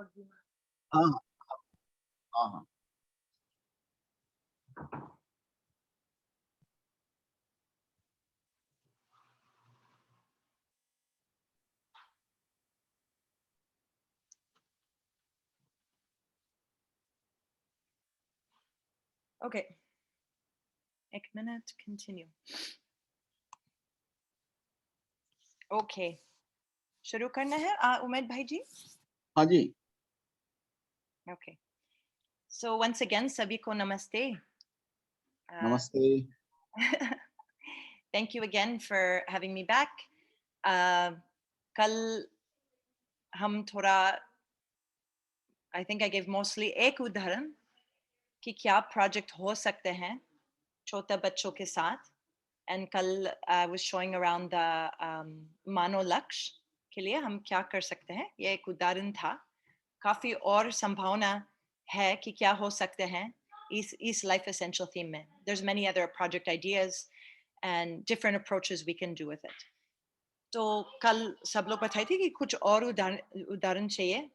हाँ हाँ हाँ Okay. एक minute, continue. Okay. शुरू करना है उमेद भाई जी? हाँ जी Okay. So once again, सभी को नमस्ते. नमस्ते Thank you again for having me back. कल हम थोड़ा, I think I gave mostly एक उदाहरण कि क्या project हो सकते हैं छोटे बच्चों के साथ. And कल I was showing around the मानव लक्ष्य के लिए हम क्या कर सकते हैं. ये एक उदाहरण था. काफी और संभावना है कि क्या हो सकते हैं इस life essential theme में. There's many other project ideas and different approaches we can do with it. तो कल सब लोग बताए थे कि कुछ और उदाहरण चाहिए.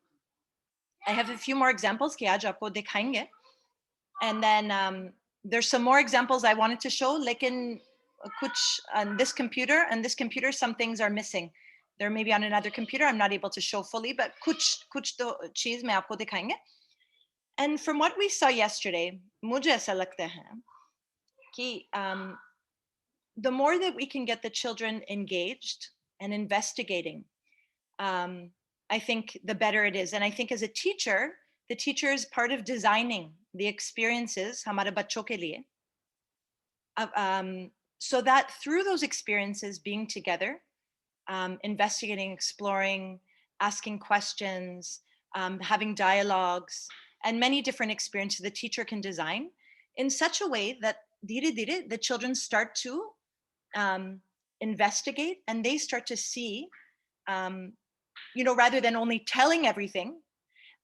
I have a few more examples कि आज आपको दिखाएंगे. And then there's some more examples I wanted to show, लेकिन कुछ on this computer, some things are missing. There may be on another computer, I'm not able to show fully, but कुछ तो चीज मैं आपको दिखाएंगे. And from what we saw yesterday, मुझे ऐसा लगता है कि the more that we can get the children engaged and investigating, I think the better it is. And I think as a teacher, the teacher is part of designing the experiences हमारे बच्चों के लिए, so that through those experiences, being together, investigating, exploring, asking questions, having dialogues, and many different experiences the teacher can design in such a way that the children start to investigate, and they start to see, rather than only telling everything,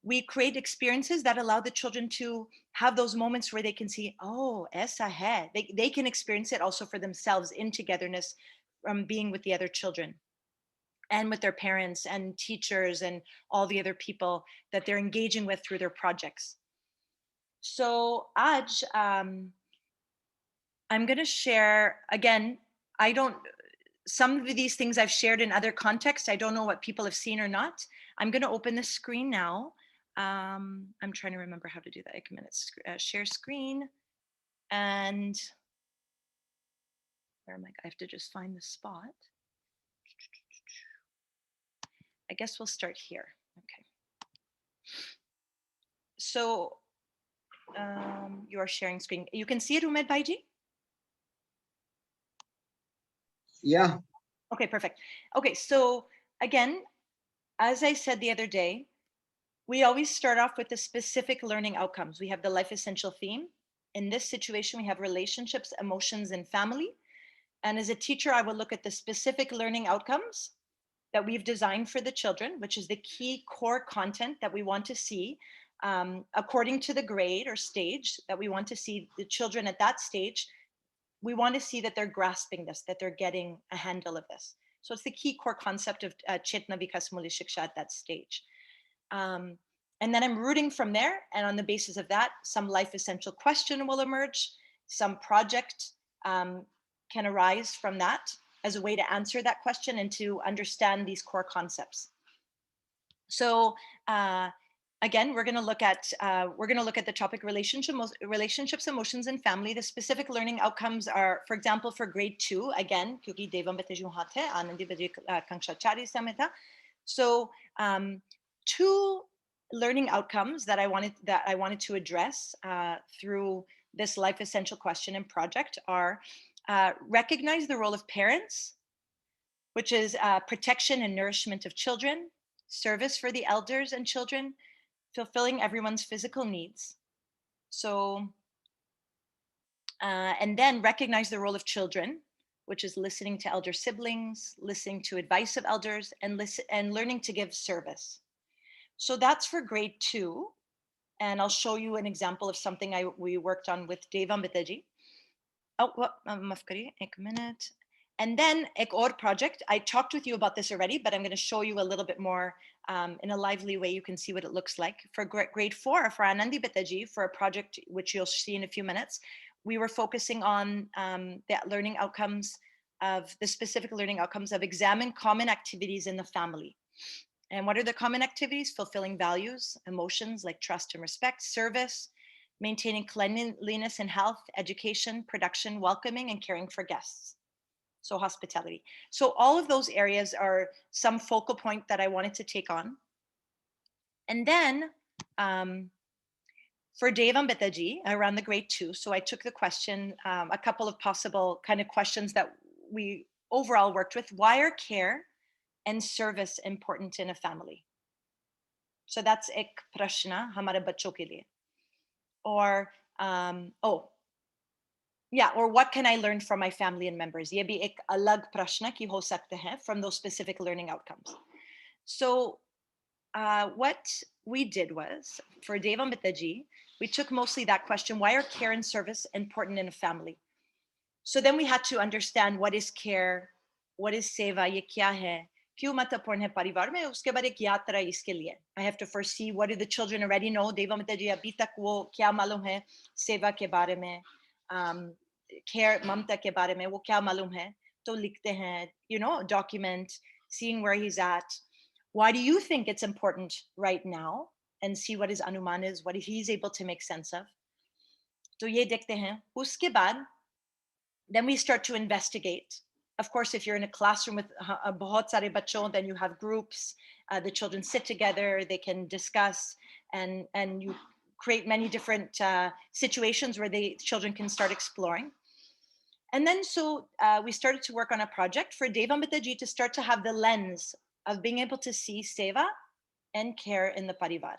we create experiences that allow the children to have those moments where they can see, oh, esa hai. They can experience it also for themselves in togetherness from being with the other children and with their parents and teachers and all the other people that they're engaging with through their projects. So Aj, I'm going to share again. I don't, some of these things I've shared in other contexts. I don't know what people have seen or not. I'm going to open the screen now. I'm trying to remember how to do that. Like a minute, share screen. And where am I? I have to just find the spot. I guess we'll start here. Okay. So you are sharing screen. You can see it, Umed Baiji? Yeah. Okay, perfect. Okay, so again, as I said the other day, we always start off with the specific learning outcomes. We have the life essential theme. In this situation, we have relationships, emotions, and family. And as a teacher, I will look at the specific learning outcomes that we've designed for the children, which is the key core content that we want to see according to the grade or stage that we want to see the children at that stage. We want to see that they're grasping this, that they're getting a handle of this. So it's the key core concept of Chetna Vikas Muli Shiksha at that stage. And then I'm rooting from there. And on the basis of that, some life essential question will emerge. Some project can arise from that as a way to answer that question and to understand these core concepts. So again, we're going to look at the topic relationships, emotions, and family. The specific learning outcomes are, for example, for grade 2. Again, क्योंकि देवम बतेजु हाथ है आनंदी बजे कक्षा 4 समय था. So 2 learning outcomes that I wanted to address through this life essential question and project are recognize the role of parents, which is protection and nourishment of children, service for the elders and children, fulfilling everyone's physical needs. So, and then recognize the role of children, which is listening to elder siblings, listening to advice of elders, and learning to give service. So that's for grade 2. And I'll show you an example of something we worked on with Dave Ambitaji. Oh, maaf kariye, ek minute. And then ek aur project, I talked with you about this already, but I'm going to show you a little bit more in a lively way. You can see what it looks like. For grade 4, for Anandi Bitaji, for a project which you'll see in a few minutes, we were focusing on the learning outcomes of the specific learning outcomes of examine common activities in the family. And what are the common activities? Fulfilling values, emotions like trust and respect, service, maintaining cleanliness and health, education, production, welcoming, and caring for guests. So hospitality. So all of those areas are some focal point that I wanted to take on. And then for Devam Betaji, around the grade 2, so I took the question, a couple of possible kind of questions that we overall worked with. Why are care and service important in a family? So that's ek prashna hamare bachcho ke liye. Or or what can I learn from my family and members? Ye bhi ek alag prashna ki ho sakte hain from those specific learning outcomes. So what we did was, for Devam Bitaji, we took mostly that question, why are care and service important in a family? So then we had to understand what is care, what is seva, ye kya hai, kyun mahत्वपूर्ण hai parivar mein, uske baad ek yatra iske liye. I have to first see what do the children already know. Devam Bitaji abhi tak wo kya malum hai seva ke bare mein, care mamta ke bare mein wo kya malum hai, to likhte hain, document, seeing where he's at. Why do you think it's important right now? And see what his anuman is, what he's able to make sense of. So ye dekhte hain. Uske baad, then we start to investigate. Of course, if you're in a classroom with bahut sare bachon, then you have groups. The children sit together, they can discuss, and you create many different situations where the children can start exploring. And then so we started to work on a project for Devam Bitaji to start to have the lens of being able to see seva and care in the parivar.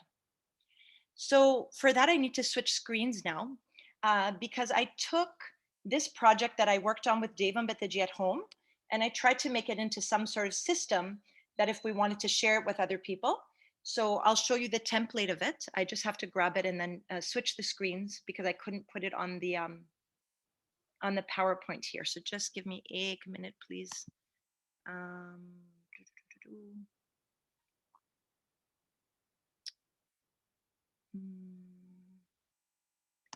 So for that, I need to switch screens now because I took this project that I worked on with Devam Bitaji at home, and I tried to make it into some sort of system that if we wanted to share it with other people. So I'll show you the template of it. I just have to grab it and then switch the screens because I couldn't put it on the PowerPoint here. So just give me a minute, please.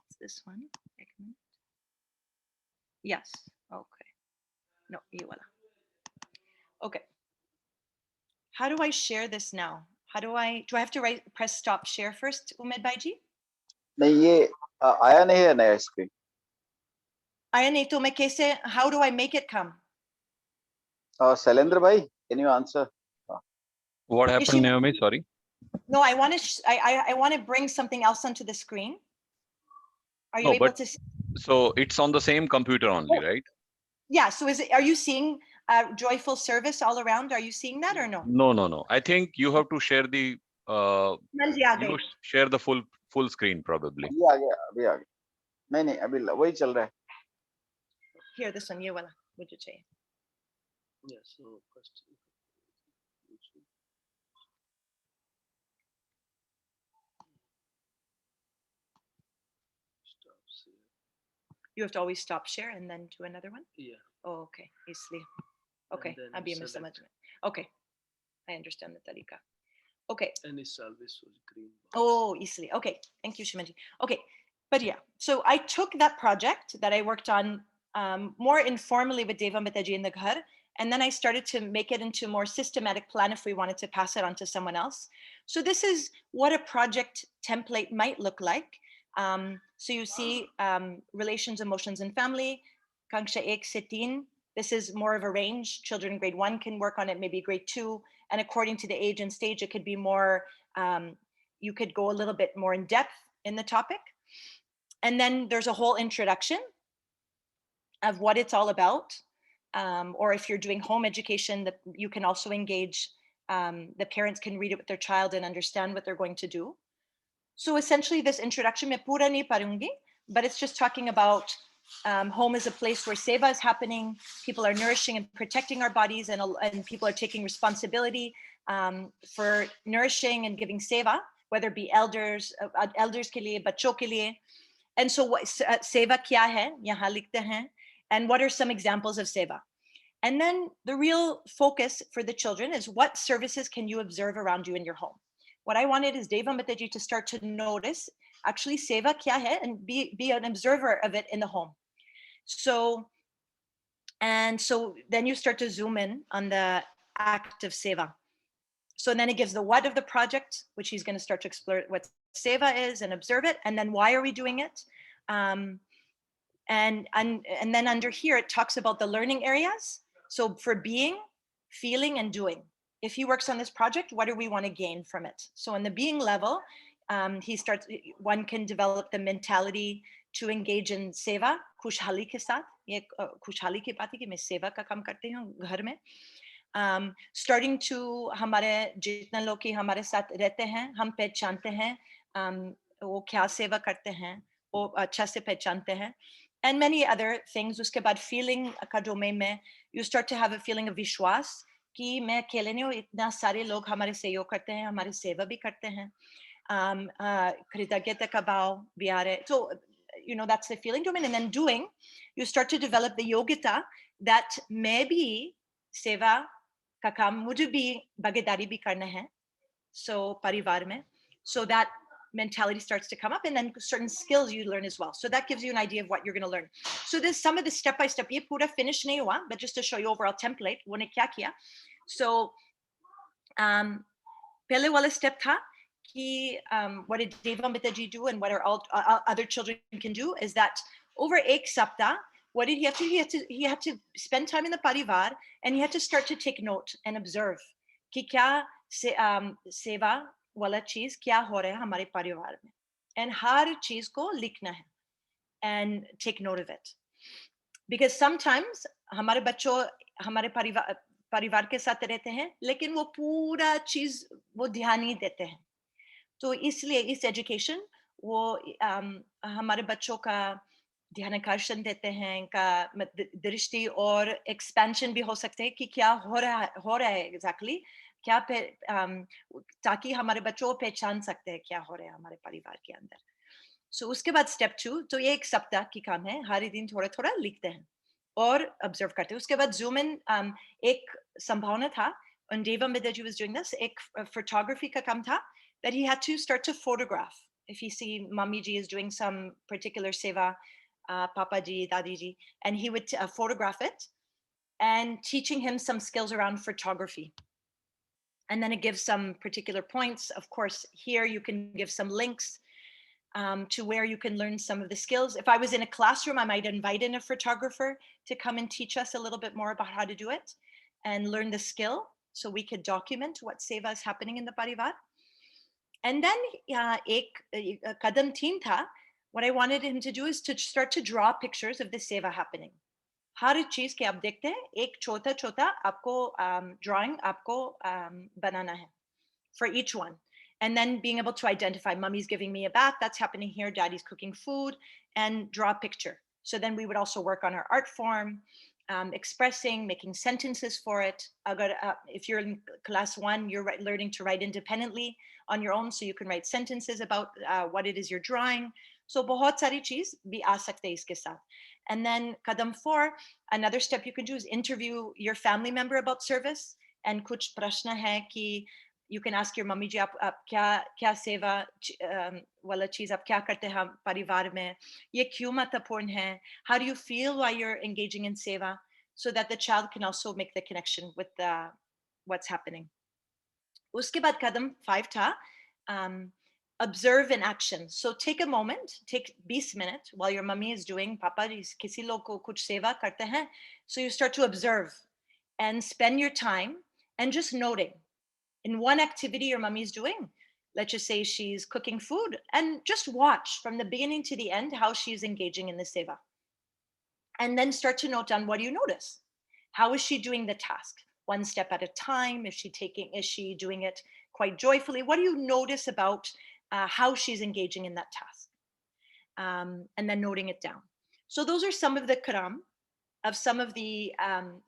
It's this one. Yes. Okay. No, ye wala. Okay. How do I share this now? Do I have to press stop share first, Umed Bhaiji? नहीं ये आया नहीं है नया screen. आया नहीं तो मैं कैसे? How do I make it come? Shailendra भाई, can you answer? What happened, Naomi? Sorry. No, I want to bring something else onto the screen. Are you able to see? So it's on the same computer only, right? Yeah. So are you seeing joyful service all around? Are you seeing that or no? No. I think you have to share the share the full screen probably. अभी आ गया. नहीं अभी वही चल रहा है. Here, this one. ये वाला मुझे चाहिए. Yeah. So first. You have to always stop share and then do another one? Yeah. Oh, okay. Easily. Okay. Okay. I understand the tarika. Okay. And it's always green. Oh, easily. Okay. Thank you, Shimanji. Okay. But yeah, so I took that project that I worked on more informally with Devam Bitaji in the Ghar, and then I started to make it into a more systematic plan if we wanted to pass it on to someone else. So this is what a project template might look like. So you see relations, emotions, and family. Kanksha 1 se 3. This is more of a range. Children in grade 1 can work on it, maybe grade 2. And according to the age and stage, it could be more, you could go a little bit more in depth in the topic. And then there's a whole introduction of what it's all about. Or if you're doing home education, you can also engage, the parents can read it with their child and understand what they're going to do. So essentially this introduction, मैं पूरा नहीं पढ़ूंगी, but it's just talking about home is a place where seva is happening. People are nourishing and protecting our bodies, and people are taking responsibility for nourishing and giving seva, whether it be elders के लिए, बच्चों के लिए. And so seva क्या है? यहाँ लिखते हैं. And what are some examples of seva? And then the real focus for the children is what services can you observe around you in your home. What I wanted is Deva Mataji to start to notice actually seva kya hai and be an observer of it in the home. So then you start to zoom in on the act of seva. So then it gives the what of the project, which he's going to start to explore what seva is and observe it. And then why are we doing it? And then under here, it talks about the learning areas. So for being, feeling, and doing. If he works on this project, what do we want to gain from it? So in the being level, one can develop the mentality to engage in seva, खुशहाली के साथ, ये खुशहाली की बात है कि मैं सेवा का काम करती हूँ घर में. Starting to हमारे जितने लोग की हमारे साथ रहते हैं, हम पहचानते हैं वो क्या सेवा करते हैं, वो अच्छा से पहचानते हैं. And many other things. उसके बाद feeling का domain में you start to have a feeling of विश्वास कि मैं अकेले नहीं हूँ, इतना सारे लोग हमारे सहयोग करते हैं, हमारी सेवा भी करते हैं. कृतज्ञता का भाव भी आ रहे. So that's the feeling domain. And then doing, you start to develop the yogita that maybe सेवा का काम मुझे भी भागीदारी भी करना है. So परिवार में. So that mentality starts to come up, and then certain skills you learn as well. So that gives you an idea of what you're going to learn. So this some of the step by step. ये पूरा finish नहीं हुआ, but just to show you overall template, उन्हें क्या किया. So पहले वाला step था कि what did Deva Mitaji do, and what are all other children can do, is that over ek saptah, what did he have to do? He had to spend time in the parivar, and he had to start to take note and observe कि क्या सेवा वाला चीज क्या हो रहा है हमारे परिवार में, and हर चीज को लिखना है and take note of it, because sometimes हमारे बच्चों हमारे परिवार के साथ रहते हैं, लेकिन वो पूरा चीज वो ध्यान नहीं देते हैं. तो इसलिए इस एजुकेशन वो हमारे बच्चों का ध्यान आकर्षण देते हैं, का दृष्टि और एक्सपेंशन भी हो सकते हैं कि क्या हो रहा है एग्जैक्टली, क्या ताकि हमारे बच्चों पहचान सकते हैं क्या हो रहा है हमारे परिवार के अंदर. सो उसके बाद स्टेप 2, तो ये एक सप्ताह की काम है, हर दिन थोड़ा थोड़ा लिखते हैं और ऑब्जर्व करते हैं. उसके बाद जूम इन, एक संभावना था when Deva Mitaji was doing this, एक photography का काम था, that he had to start to photograph. If you see Mummy ji is doing some particular seva, Papa ji, Dadi ji, and he would photograph it, and teaching him some skills around photography. And then it gives some particular points. Of course, here you can give some links to where you can learn some of the skills. If I was in a classroom, I might invite in a photographer to come and teach us a little bit more about how to do it and learn the skill, so we could document what seva is happening in the parivar. And then ek kadam teen tha, what I wanted him to do is to start to draw pictures of the seva happening. हर चीज के आप देखते हैं, एक छोटा छोटा आपको drawing आपको बनाना है for each one. And then being able to identify, Mummy's giving me a bath, that's happening here, Daddy's cooking food, and draw a picture. So then we would also work on our art form, expressing, making sentences for it. If you're in class 1, you're learning to write independently on your own, so you can write sentences about what it is you're drawing. So बहुत सारी चीज भी आ सकते हैं इसके साथ. And then kadam 4, another step you can do is interview your family member about service. And कुछ प्रश्न है कि you can ask your mummy ji, आप क्या सेवा वाला चीज आप क्या करते हैं परिवार में, ये क्यों महत्वपूर्ण है, how do you feel while you're engaging in seva, so that the child can also make the connection with what's happening. उसके बाद कदम 5 था observe in action. So take a moment, take 20 minutes while your mummy is doing, पापा किसी लोग को कुछ सेवा करते हैं, so you start to observe and spend your time and just noting in one activity your mummy is doing. Let's just say she's cooking food, and just watch from the beginning to the end how she's engaging in the seva. And then start to note down, what do you notice? How is she doing the task? One step at a time? Is she doing it quite joyfully? What do you notice about how she's engaging in that task? And then noting it down. So those are some of the karam of some of the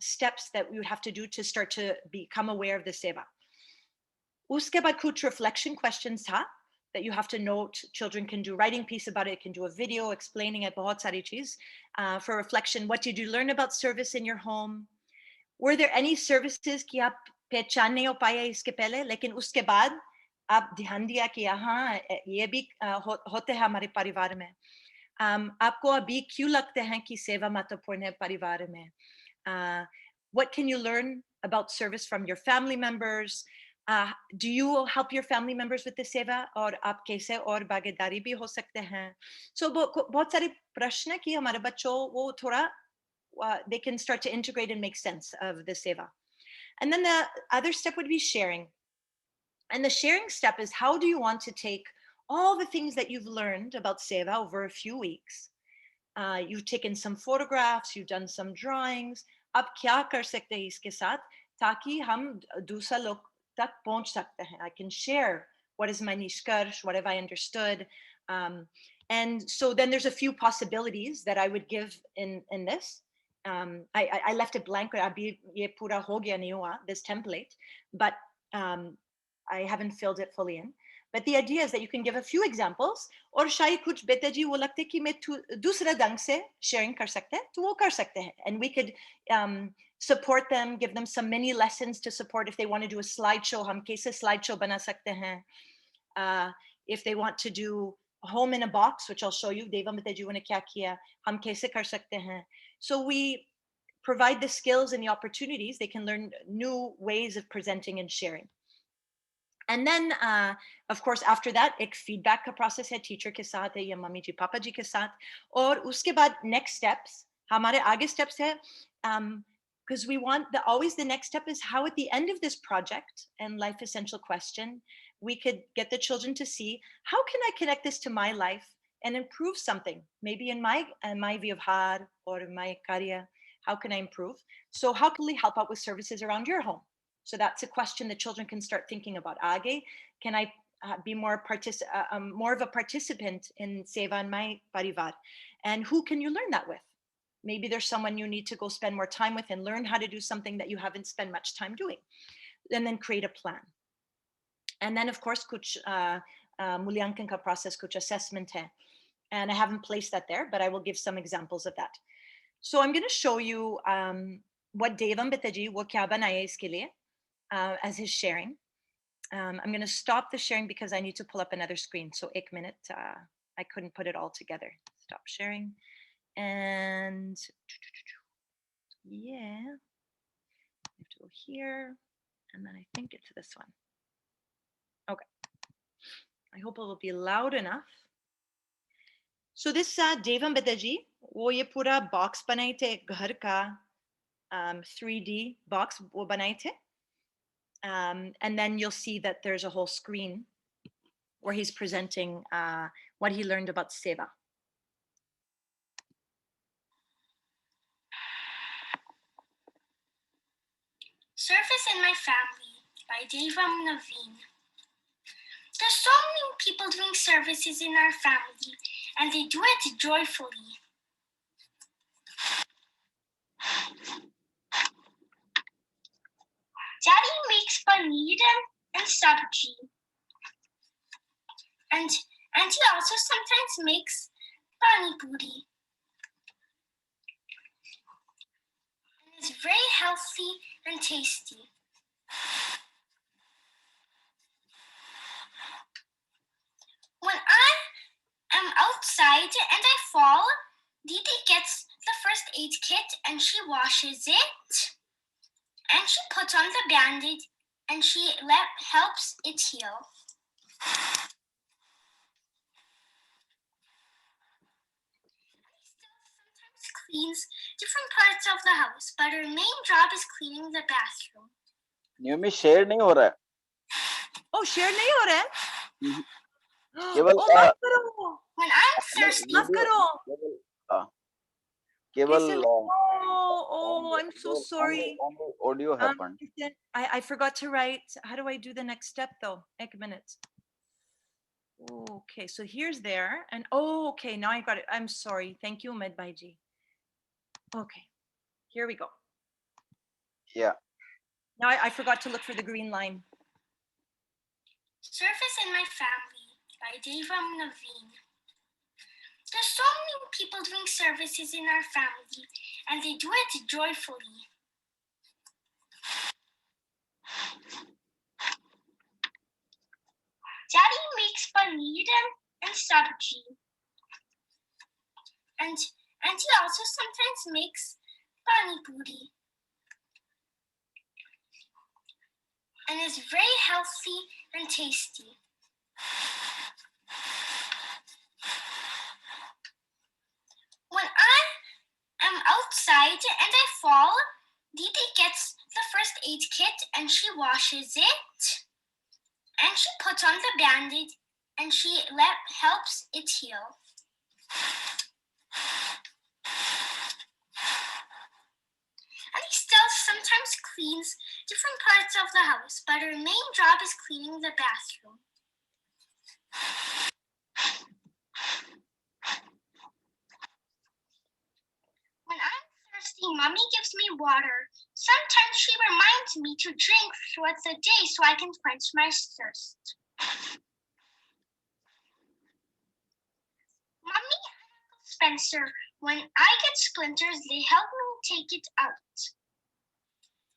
steps that we would have to do to start to become aware of the seva. Uske baad kuch reflection questions tha that you have to note. Children can do writing piece about it, can do a video explaining it, bahut sari cheez. For reflection, what did you learn about service in your home? were there any services कि आप पहचान नहीं हो पाए इसके पहले, लेकिन उसके बाद आप ध्यान दिया कि हाँ ये भी होते हैं हमारे परिवार में? आपको अभी क्यों लगते हैं कि सेवा महत्वपूर्ण है परिवार में? What can you learn about service from your family members? Do you help your family members with the seva? और आप कैसे और भागीदारी भी हो सकते हैं? So बहुत सारे प्रश्न कि हमारे बच्चों वो थोड़ा they can start to integrate and make sense of the seva. And then the other step would be sharing. And the sharing step is, how do you want to take all the things that you've learned about seva over a few weeks? You've taken some photographs, you've done some drawings. अब क्या कर सकते हैं इसके साथ ताकि हम दूसरा लोग तक पहुंच सकते हैं? I can share what is my nishkarsh, what have I understood. And so then there's a few possibilities that I would give in this. I left it blank, अभी ये पूरा हो गया नहीं हुआ, this template, but I haven't filled it fully in. But the idea is that you can give a few examples, और शायद कुछ बेटे जी वो लगते कि मैं दूसरा ढंग से sharing कर सकते हैं, तो वो कर सकते हैं. And we could support them, give them some mini lessons to support. If they want to do a slideshow, हम कैसे slideshow बना सकते हैं? If they want to do home in a box, which I'll show you, देवा बेटे जी ने क्या किया, हम कैसे कर सकते हैं? So we provide the skills and the opportunities. They can learn new ways of presenting and sharing. And then, of course, after that, एक feedback का process है teacher के साथ है या मम्मी जी पापा जी के साथ. और उसके बाद next steps, हमारे आगे steps है, because we want always the next step is how at the end of this project and life essential question, we could get the children to see, how can I connect this to my life and improve something? Maybe in my vyavhar or in my karya, how can I improve? So how can we help out with services around your home? So that's a question the children can start thinking about. Age, can I be more of a participant in seva in my parivar? And who can you learn that with? Maybe there's someone you need to go spend more time with and learn how to do something that you haven't spent much time doing. And then create a plan. And then, of course, kuch mulyankan ka process, kuch assessment hai. And I haven't placed that there, but I will give some examples of that. So I'm going to show you what Devam Bitaji wo kya banaya iske liye. As his sharing. I'm going to stop the sharing because I need to pull up another screen. So ek minute, I couldn't put it all together. Stop sharing. And yeah, I have to go here. And then I think it's this one. Okay. I hope it will be loud enough. So this Devam Badaji, wo ye pura box banaye the, ghar ka 3D box wo banaye the. And then you'll see that there's a whole screen where he's presenting what he learned about seva. Service in My Family by Devam Naveen. There's so many people doing services in our family, and they do it joyfully. Daddy makes paneer and sabji. And he also sometimes makes pani puri. And it's very healthy and tasty. When I am outside and I fall, Didi gets the first aid kit and she washes it. And she puts on the band-aid and she helps it heal. Cleans different parts of the house, but her main job is cleaning the bathroom. न्यूमी share नहीं हो रहा है. Oh, share नहीं हो रहा है? केवल oh, माफ करो. When I'm thirsty, माफ करो. केवल oh, I'm so sorry. Audio happened. I forgot to write. How do I do the next step though? Ek minute. Okay, so here's there. And okay, now I got it. I'm sorry. Thank you, Ahmed Baiji. Okay, here we go. Yeah. Now I forgot to look for the green line. Service in My Family by Devam Naveen. There's so many people doing services in our family, and they do it joyfully. paneer and sabji. And he also sometimes makes pani puri. And is very healthy and tasty. When I am outside and I fall, Didi gets the first aid kit and she washes it. And she puts on the band-aid and she helps it heal. And he still sometimes cleans different parts of the house, but her main job is cleaning the bathroom. When I'm thirsty, Mommy gives me water. Sometimes she reminds me to drink throughout the day so I can quench my thirst. Mommy and Uncle Spencer, when I get splinters, they help me take it out.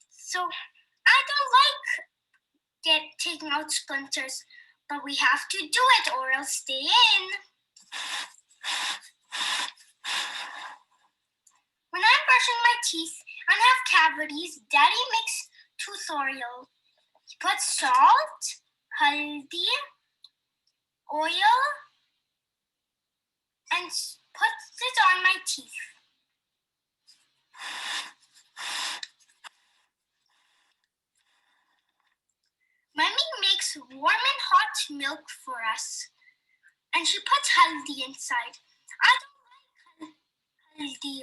So I don't like taking out splinters, but we have to do it or I'll stay in. When I'm brushing my teeth and have cavities, Daddy makes tooth oil. He puts salt, haldi, oil, and puts it on my teeth. Mommy makes warm and hot milk for us, and she puts haldi inside. I don't like haldi,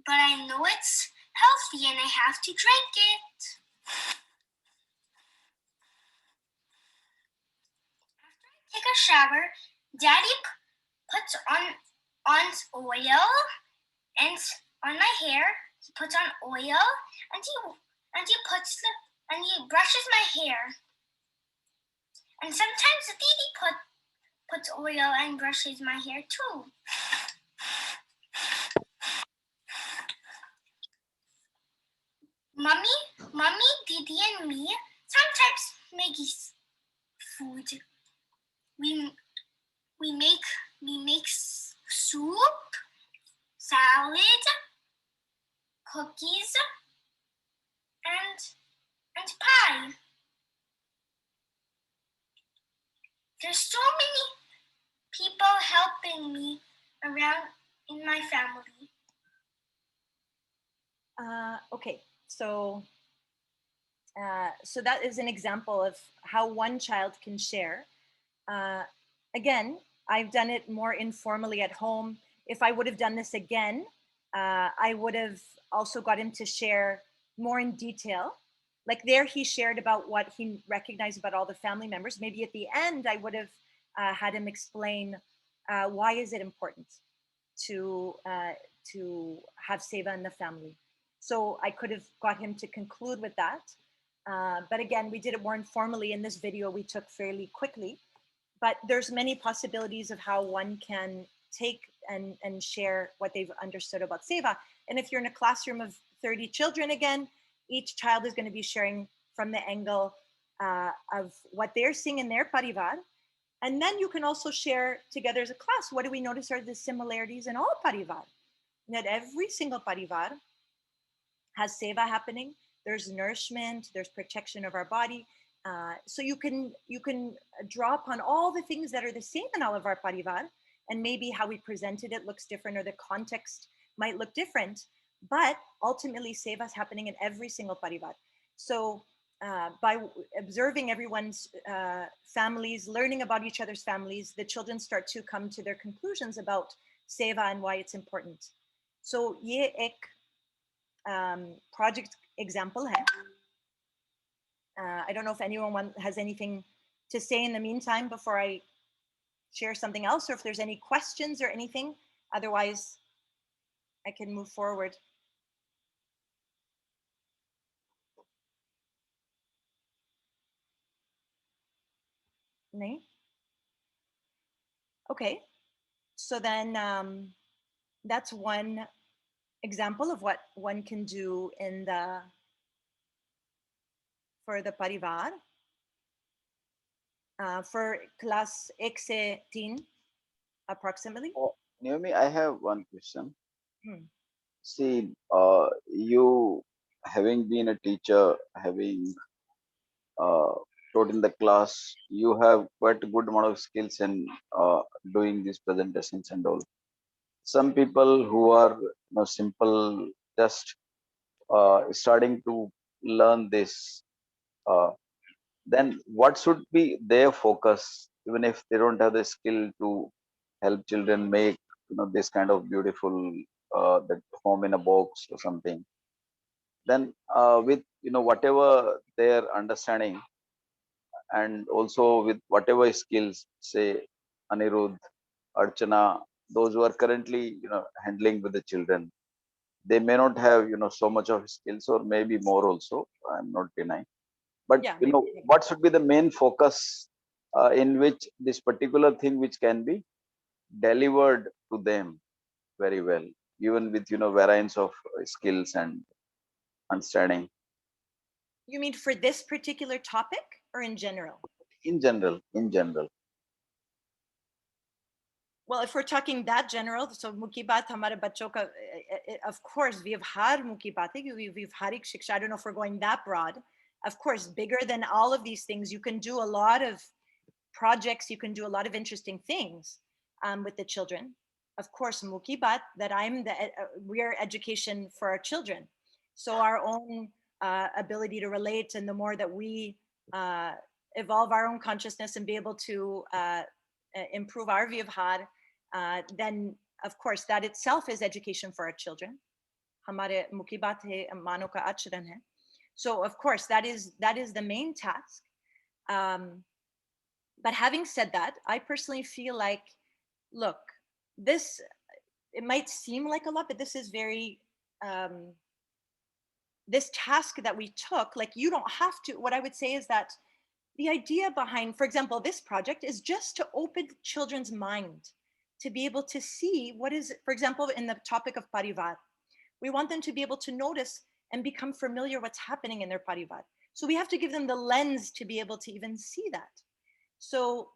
but I know it's healthy and I have to drink it. After I take a shower, Daddy puts on oil and on my hair. He puts on oil and he brushes my hair. And sometimes Didi puts oil and brushes my hair too. Mommy, Didi, and me sometimes make food. We make soup, salad, cookies, and pie. There's so many people helping me around in my family. Okay, so that is an example of how one child can share. Again, I've done it more informally at home. If I would have done this again, I would have also got him to share more in detail. Like there, he shared about what he recognized about all the family members. Maybe at the end, I would have had him explain why is it important to have Seva in the family. So I could have got him to conclude with that. But again, we did it more informally. In this video, we took fairly quickly. But there's many possibilities of how one can take and share what they've understood about Seva. And if you're in a classroom of 30 children, again, each child is going to be sharing from the angle of what they're seeing in their parivar. And then you can also share together as a class, what do we notice are the similarities in all parivar? That every single parivar has Seva happening. There's nourishment, there's protection of our body. So you can draw upon all the things that are the same in all of our parivar, and maybe how we presented it looks different or the context might look different, but ultimately Seva is happening in every single parivar. So by observing everyone's families, learning about each other's families, the children start to come to their conclusions about Seva and why it's important. So ye ek project example hai. I don't know if anyone has anything to say in the meantime before I share something else, or if there's any questions or anything. Otherwise, I can move forward. No? Okay, so then that's one example of what one can do for the parivar. for class 1 se 3 approximately. Oh, Naomi, I have one question. Hmm. See, you having been a teacher, having uh, taught in the class, you have quite a good amount of skills in doing these presentations and all. Some people who are simple, just starting to learn this, uh, then what should be their focus, even if they don't have the skill to help children make this kind of beautiful that home in a box or something? Then with whatever their understanding and also with whatever skills, say Anirudh, Archana, those who are currently handling with the children, they may not have so much of skills or maybe more also. I'm not denying, but Yeah, maybe. what should be the main focus in which this particular thing which can be delivered to them very well, even with variance of skills and understanding You mean for this particular topic or in general? in general. Well, if we're talking that general, so मुख्य बात हमारे बच्चों का, of course, व्यवहार मुख्य बात है क्योंकि व्यवहारिक शिक्षा, I don't know if we're going that broad. Of course, bigger than all of these things, you can do a lot of projects, you can do a lot of interesting things with the children. Of course, मुख्य बात that we're education for our children. So our own ability to relate, and the more that we evolve our own consciousness and be able to improve our व्यवहार, then of course that itself is education for our children. हमारे मुख्य बात है मानव का आचरण है. So of course that is the main task. But having said that, I personally feel like, look, this, it might seem like a lot, but this is very this task that we took, like, you don't have to. What I would say is that the idea behind, for example, this project is just to open children's mind to be able to see what is, for example, in the topic of parivar, we want them to be able to notice and become familiar what's happening in their parivar. So we have to give them the lens to be able to even see that. So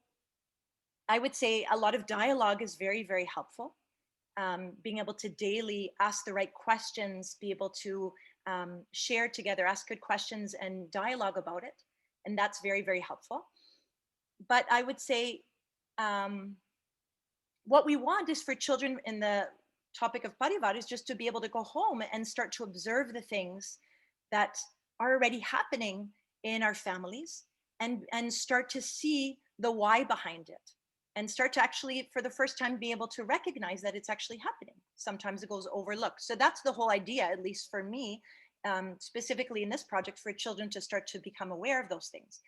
I would say a lot of dialogue is very, very helpful. Being able to daily ask the right questions, be able to share together, ask good questions and dialogue about it. And that's very, very helpful. But I would say what we want is for children in the topic of parivar is just to be able to go home and start to observe the things that are already happening in our families, and start to see the why behind it, and start to actually for the first time be able to recognize that it's actually happening. Sometimes it goes overlooked. So that's the whole idea, at least for me, specifically in this project, for children to start to become aware of those things.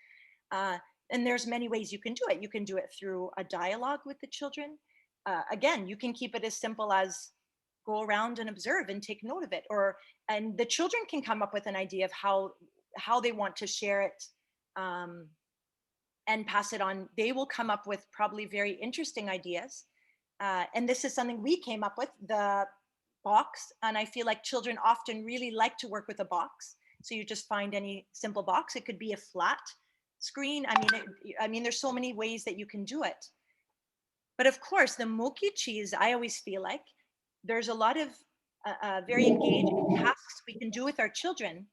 And there's many ways you can do it. You can do it through a dialogue with the children. Again, you can keep it as simple as go around and observe and take note of it, and the children can come up with an idea of how they want to share it, and pass it on. They will come up with probably very interesting ideas. And this is something we came up with, the box. And I feel like children often really like to work with a box. So you just find any simple box. It could be a flat screen. I mean, there's so many ways that you can do it. But of course, the moki cheese, I always feel like there's a lot of very engaging tasks we can do with our children.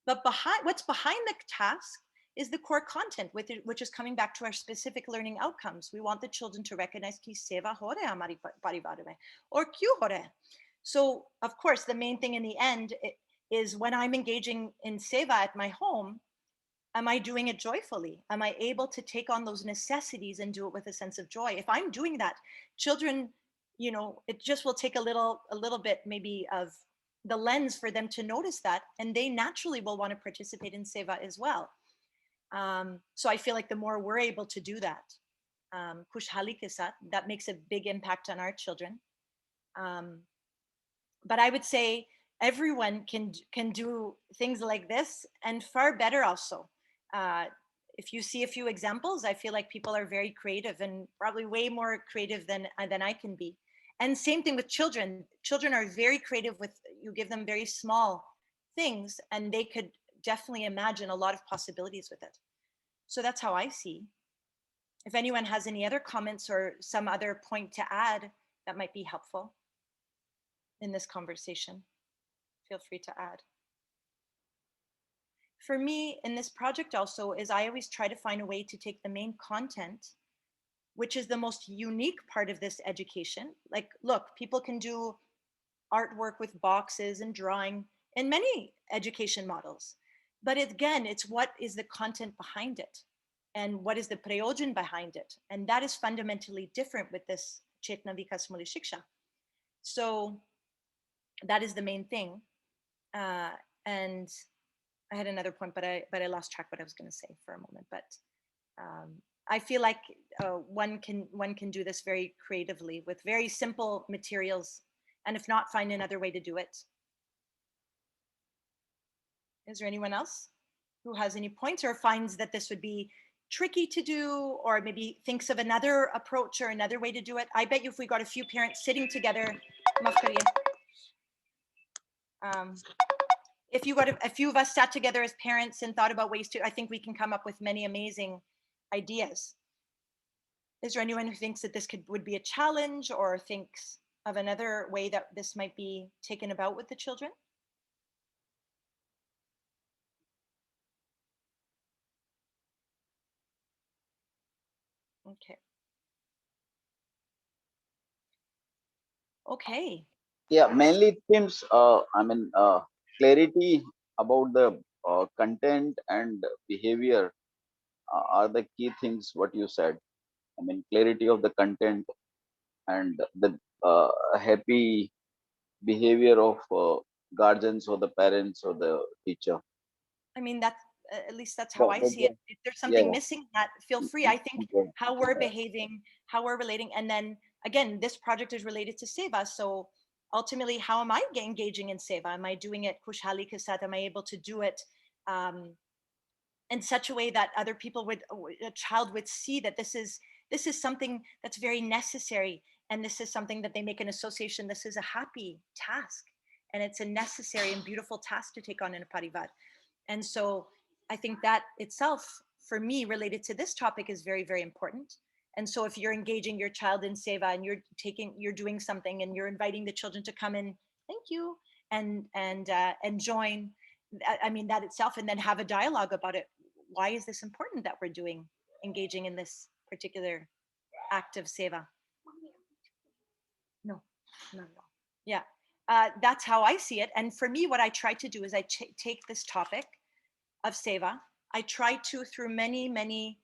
But what's behind the task is the core content, which is coming back to our specific learning outcomes. We want the children to recognize ki seva ho raha hai hamari parivar mein, or kyun ho raha hai. So of course, the main thing in the end is when I'm engaging in seva at my home, am I doing it joyfully? Am I able to take on those necessities and do it with a sense of joy? If I'm doing that, children, it just will take a little bit maybe of the lens for them to notice that, and they naturally will want to participate in seva as well. So I feel like the more we're able to do that, खुशहाली के साथ, that makes a big impact on our children. But I would say everyone can do things like this, and far better also. If you see a few examples, I feel like people are very creative, and probably way more creative than I can be. And same thing with children. Children are very creative you give them very small things, and they could definitely imagine a lot of possibilities with it. So that's how I see. If anyone has any other comments or some other point to add that might be helpful in this conversation, feel free to add. For me, in this project also, is I always try to find a way to take the main content, which is the most unique part of this education. Like, look, people can do artwork with boxes and drawing in many education models. But again, it's what is the content behind it and what is the prayojan behind it. And that is fundamentally different with this Chetna Vikas Muli Shiksha. So that is the main thing. And I had another point, but I lost track what I was going to say for a moment. But I feel like one can do this very creatively with very simple materials, and if not, find another way to do it. Is there anyone else who has any points or finds that this would be tricky to do, or maybe thinks of another approach or another way to do it? I bet you if we got a few parents sitting together, if you got a few of us sat together as parents and thought about ways to, I think we can come up with many amazing ideas. Is there anyone who thinks that this would be a challenge or thinks of another way that this might be taken about with the children? Okay. Okay. Yeah, mainly it seems, clarity about the content and behavior are the key things what you said. I mean, clarity of the content and the happy behavior of guardians or the parents or the teacher. I mean, that's at least that's how But, I but see it. If there's yeah, something missing, that feel free. I think how we're behaving, how we're relating, and then again, this project is related to seva. So ultimately, how am I engaging in seva? Am I doing it kushali ke sath? Am I able to do it in such a way that other people would, a child would see that this is something that's very necessary, and this is something that they make an association. This is a happy task, and it's a necessary and beautiful task to take on in a parivar. And so I think that itself, for me, related to this topic, is very, very important. And so if you're engaging your child in seva and you're doing something and you're inviting the children to come in, thank you, and join, I mean, that itself, and then have a dialogue about it. Why is this important that we're engaging in this particular act of seva? No, no, no. Yeah, that's how I see it. And for me, what I try to do is I take this topic of seva. I try to, through many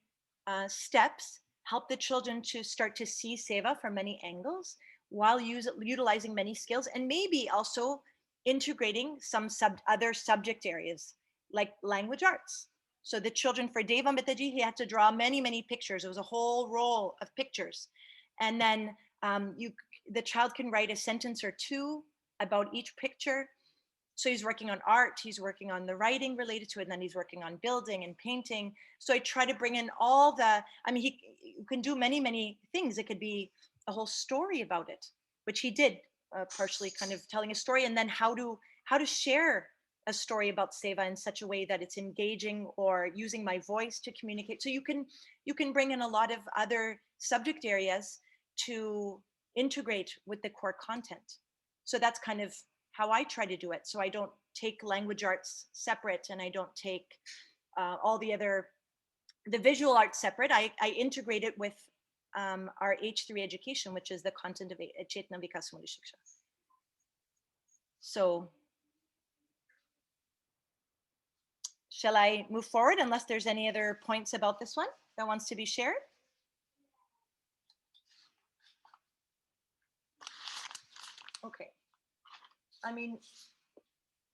steps, help the children to start to see seva from many angles while utilizing many skills, and maybe also integrating some other subject areas like language arts. So the children, for Deva Mitaji, he had to draw many pictures. It was a whole roll of pictures. And then the child can write a sentence or two about each picture. So he's working on art, he's working on the writing related to it, and then he's working on building and painting. So I try to bring in all the, I mean, he can do many things. It could be a whole story about it, which he did, partially kind of telling a story, and then how to share a story about seva in such a way that it's engaging, or using my voice to communicate. So you can bring in a lot of other subject areas to integrate with the core content. So that's kind of how I try to do it. So I don't take language arts separate, and I don't take all the visual arts separate. I integrate it with our H3 education, which is the content of Chetna Vikas Muli Shiksha. So shall I move forward, unless there's any other points about this one that wants to be shared? Okay. I mean,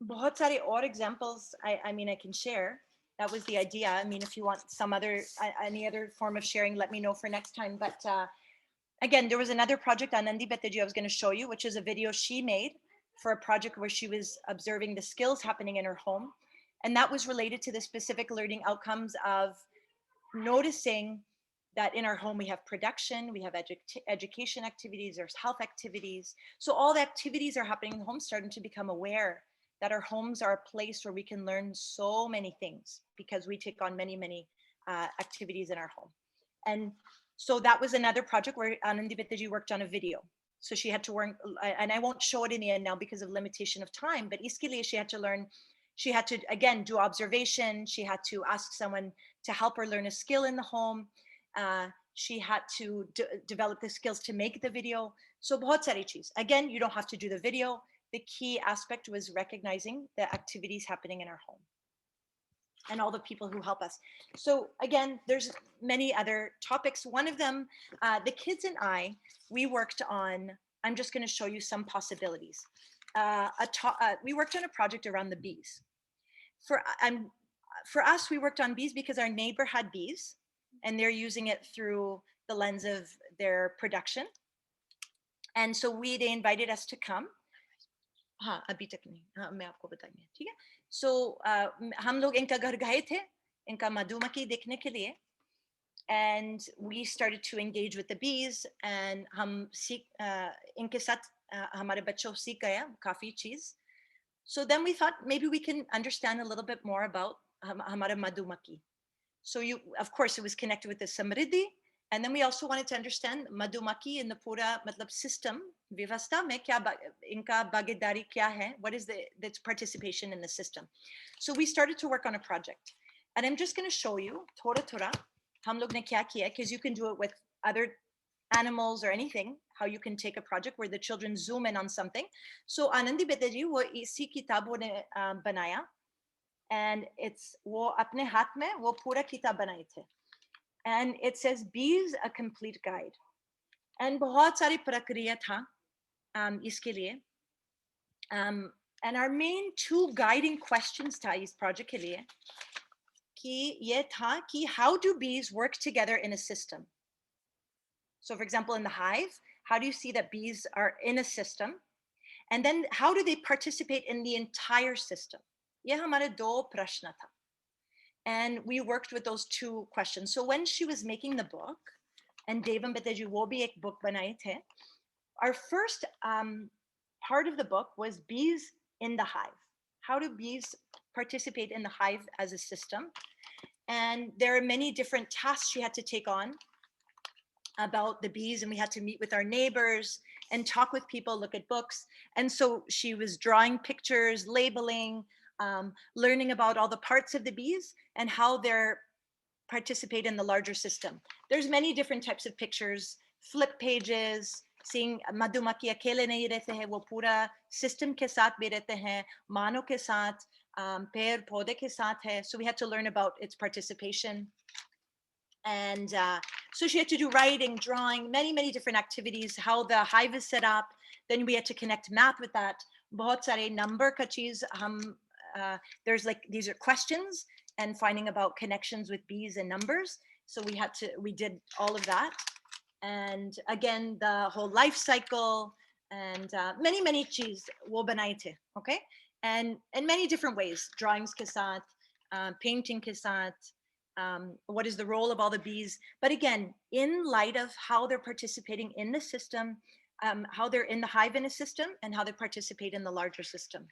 बहुत सारे और examples I mean I can share. That was the idea. I mean, if you want some other any other form of sharing, let me know for next time. But again, there was another project on Nandi Betaji I was going to show you, which is a video she made for a project where she was observing the skills happening in her home. And that was related to the specific learning outcomes of noticing that in our home we have production, we have education activities, there's health activities. So all the activities are happening in the home, starting to become aware that our homes are a place where we can learn so many things, because we take on many activities in our home. And So that was another project where Anandi Bitaji worked on a video. So she had to work, and I won't show it in the end now because of limitation of time, but iske liye she had to learn, she had to, again, do observation. She had to ask someone to help her learn a skill in the home. She had to develop the skills to make the video. So bahut sari cheez. Again, you don't have to do the video. The key aspect was recognizing the activities happening in our home and all the people who help us. So again, there's many other topics. One of them, the kids and I, we worked on, I'm just going to show you some possibilities. We worked on a project around the bees. For us, we worked on bees because our neighbor had bees and they're using it through the lens of their production. And so they invited us to come. हाँ अभी तक नहीं, हाँ मैं आपको बताएंगे, ठीक है. So हम लोग इनका घर गए थे, इनका मधुमक्खी देखने के लिए, and we started to engage with the bees, and हम इनके साथ हमारे बच्चों सीख गया काफी चीज. So then we thought maybe we can understand a little bit more about हमारा मधुमक्खी. So of course, it was connected with the Samriddhi. And then we also wanted to understand madhumaki in the pura matlab system, vyavastha mein kya inka bhagidari kya hai, what is its participation in the system. So we started to work on a project. And I'm just going to show you, thoda, hum log ne kya kiya, because you can do it with other animals or anything, how you can take a project where the children zoom in on something. So Anandi Betaji, wo isi kitab wo ne banaya. And it's wo apne haath mein wo pura kitab banaye the. And it says bees, a complete guide. And बहुत सारी प्रक्रिया था इसके लिए. And our main two guiding questions था इस project के लिए कि ये था कि how do bees work together in a system? So for example, in the hive, how do you see that bees are in a system? And then how do they participate in the entire system? ये हमारे दो प्रश्न था. And we worked with those two questions. So when she was making the book, and Devam Betaji wo bhi ek book banaye the, our first part of the book was bees in the hive. How do bees participate in the hive as a system? And there are many different tasks she had to take on about the bees, and we had to meet with our neighbors and talk with people, look at books. And so she was drawing pictures, labeling, learning about all the parts of the bees and how they're participate in the larger system. There's many different types of pictures, flip pages, seeing madhumaki akele nahi rehte hain, wo pura system ke saath bhi rehte hain, mano ke saath, ped पौधे ke saath hai. So we had to learn about its participation. And so she had to do writing, drawing, many different activities, how the hive is set up. Then we had to connect math with that. बहुत सारे number का चीज हम there's like these are questions and finding about connections with bees and numbers. So we did all of that. And again, the whole life cycle and many cheese wo banaye the, okay? And in many different ways, drawings ke saath, painting ke saath, what is the role of all the bees? But again, in light of how they're participating in the system, how they're in the hive in a system and how they participate in the larger system.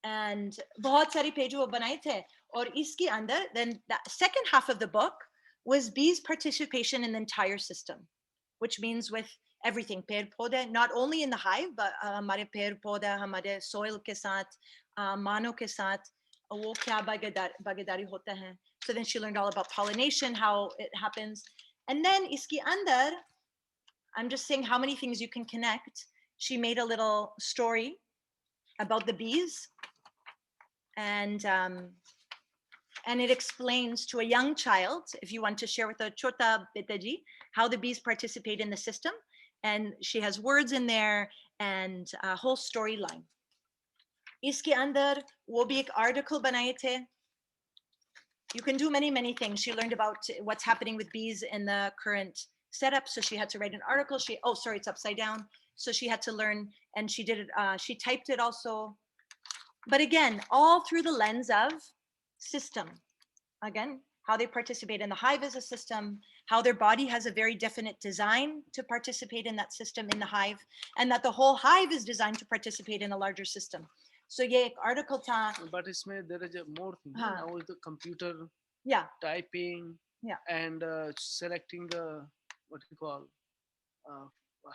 And बहुत सारी page वो बनाए थे और इसके अंदर then the second half of the book was bees participation in the entire system, which means with everything, पेड़ पौधे, not only in the hive but हमारे पेड़ पौधे हमारे soil के साथ, मानव के साथ वो क्या भागीदारी होता है. So then she learned all about pollination, how it happens. And then इसके अंदर, I'm just saying how many things you can connect. She made a little story about the bees. And it explains to a young child, if you want to share with a chota betaji, how the bees participate in the system. And she has words in there and a whole storyline. Iske andar wo bhi ek article banaye the. You can do many things. She learned about what's happening with bees in the current setup. So she had to write an article. Oh, sorry, it's upside down. So she had to learn, and she did it. She typed it also. But again, all through the lens of system. Again, how they participate in the hive as a system, how their body has a very definite design to participate in that system in the hive, and that the whole hive is designed to participate in a larger system. So ये एक article था. But इसमें there is a more thing. हाँ. Now is the computer Yeah. typing. Yeah. And selecting the, what you call, uh,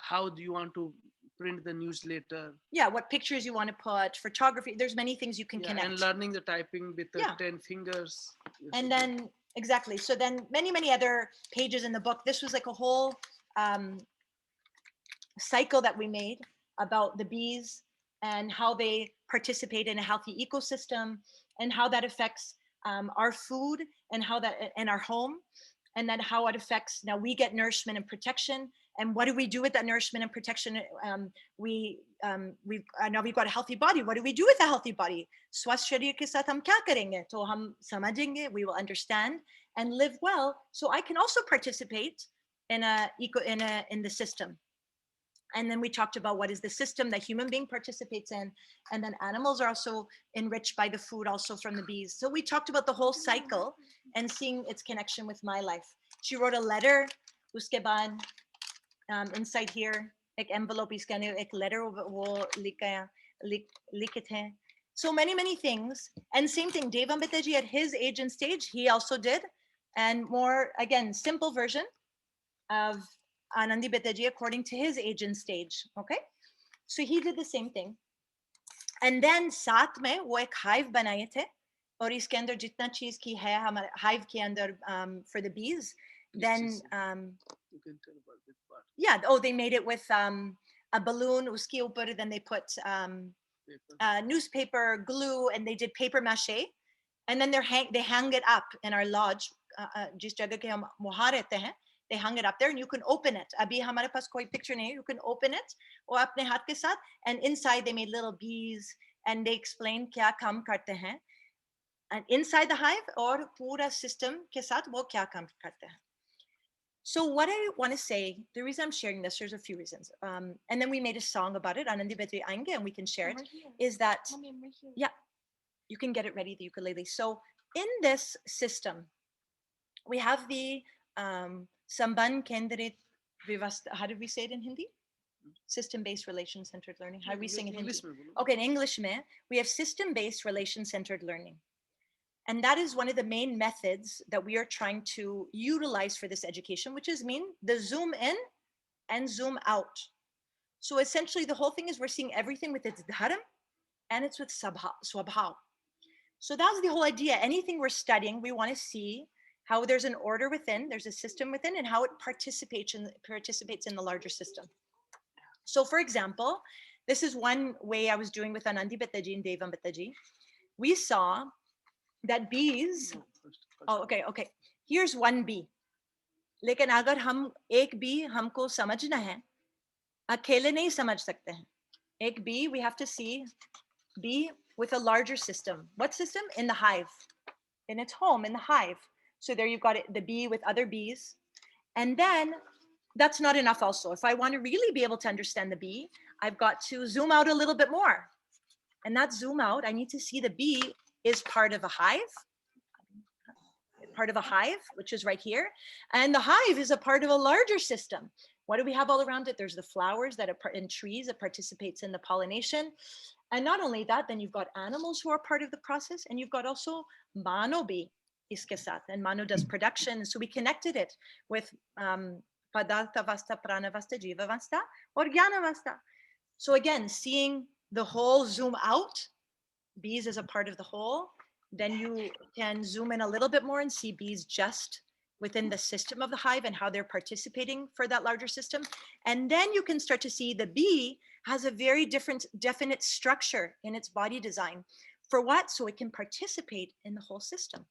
how do you want to print the newsletter. Yeah, what pictures you want to put, photography. There's many things you can Yeah, connect. and learning the typing with the Yeah. 10 fingers. Yes, And okay. then exactly. So then many other pages in the book. This was like a whole cycle that we made about the bees and how they participate in a healthy ecosystem and how that affects our food and how that and our home, and then how it affects, now we get nourishment and protection, and what do we do with that nourishment and protection? Now we've got a healthy body. What do we do with a healthy body? स्वस्थ शरीर के साथ हम क्या करेंगे? तो हम समझेंगे, we will understand and live well, so I can also participate in the system. And then we talked about what is the system that human being participates in, and then animals are also enriched by the food also from the bees. So we talked about the whole cycle and seeing its connection with my life. She wrote a letter, uske baad, inside here, ek envelope iska ek letter wo likhe the. So many things. And same thing, Dave Ambitaji at his age and stage, he also did. And more, again, simple version of Anandi Betaji according to his age and stage. Okay, so he did the same thing. And then साथ में वो एक hive बनाए थे, और इसके अंदर जितना चीज की है हमारे hive के अंदर for the bees. Then you can tell about which part. yeah, oh, they made it with a balloon, uske upar, then they put Paper. Newspaper glue, and they did paper mache, and then they hang it up in our lodge, जिस जगह के हम वहाँ रहते हैं. They hung it up there, and you can open it. अभी हमारे पास कोई picture नहीं है. You can open it और अपने हाथ के साथ, and inside they made little bees, and they explained क्या काम करते हैं, and inside the hive और पूरा system के साथ वो क्या काम करते हैं. So what I want to say, the reason I'm sharing this, there's a few reasons. And then we made a song about it, Anandi Betri Ainge, and we can share it, is that, yeah, you can get it ready, the ukulele. So in this system, we have the Samban Kendrit Vivasta. How did we say it in Hindi? System-based relation-centered learning. How do we sing in Hindi? English में बोलो. Okay, in English, we have system-based relation-centered learning. And that is one of the main methods that we are trying to utilize for this education, which is the zoom in and zoom out. So essentially the whole thing is we're seeing everything with its dharam and it's with swabhav. So that's the whole idea. Anything we're studying, we want to see how there's an order within, there's a system within, and how it participates in the larger system. So for example, this is one way I was doing with Anandi Betaji and Devam Betaji. We saw that bees, oh, okay, here's one bee. लेकिन अगर हम एक bee हमको समझना है, अकेले नहीं समझ सकते हैं. एक bee, we have to see bee with a larger system. What system? In the hive, in its home, in the hive. So there you've got it, the bee with other bees. And then that's not enough also. If I want to really be able to understand the bee, I've got to zoom out a little bit more. And that zoom out, I need to see the bee is part of a hive, which is right here. And the hive is a part of a larger system. What do we have all around it? There's the flowers that are in trees that participates in the pollination. And not only that, then you've got animals who are part of the process, and you've got also Mano bee, iske saath, and Mano does production. So we connected it with Padartha Vasta, Prana Vasta, Jiva Vasta, or Jnana Vasta. So again, seeing the whole zoom out, bees as a part of the whole, then you can zoom in a little bit more and see bees just within the system of the hive and how they're participating for that larger system. And then you can start to see the bee has a very definite structure in its body design. For what? So it can participate in the whole system.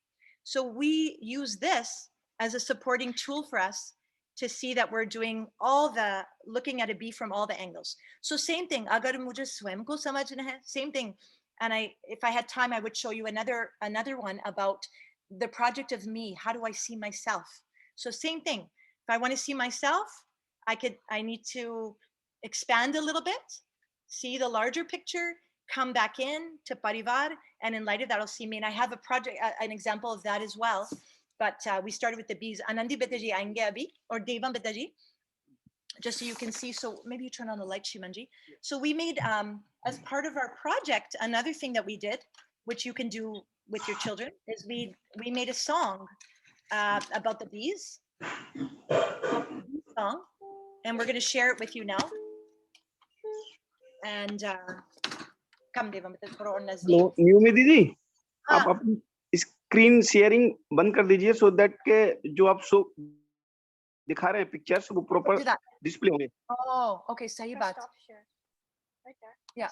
So we use this as a supporting tool for us to see that we're doing looking at a bee from all the angles. So same thing, agar mujhe swam ko samajhna hai, same thing. And if I had time, I would show you another one about the project of me. How do I see myself? So same thing. If I want to see myself, I need to expand a little bit, see the larger picture, come back in to Parivar, and in light of that, I'll see me. And I have a project, an example of that as well. But we started with the bees. Anandi Betaji Ainge Abhi, or Devam Betaji, just so you can see. So maybe you turn on the light, Shimanji. So we made, as part of our project, another thing that we did, which you can do with your children, is we made a song about the bees, song, and we're going to share it with you now. And come Devam, थोड़ा और नजदीक. Hello न्यूमी दीदी, हाँ. आप अपनी screen sharing बंद कर दीजिए सो दैट के जो आप शो दिखा रहे हैं पिक्चर्स वो प्रॉपर डिस्प्ले होंगे. Oh, okay, सही बात. Yeah.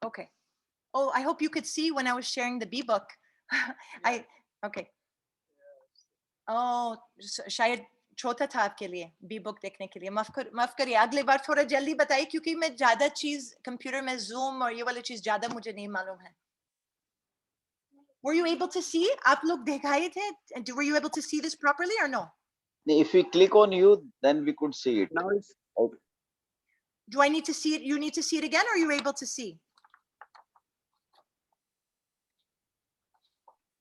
Okay. Oh, I hope you could see when I was sharing the bee book. Okay. Oh, शायद छोटा था आपके लिए बी बुक देखने के लिए. माफ करिए, अगली बार थोड़ा जल्दी बताइए क्योंकि मैं ज्यादा चीज कंप्यूटर में जूम और ये वाली चीज ज्यादा मुझे नहीं मालूम है. Were you able to see? आप लोग दिखाए थे? Were you able to see this properly or no? If we click on you, then we could see it. Now it's out. Do I need to see it? You need to see it again, or you're able to see?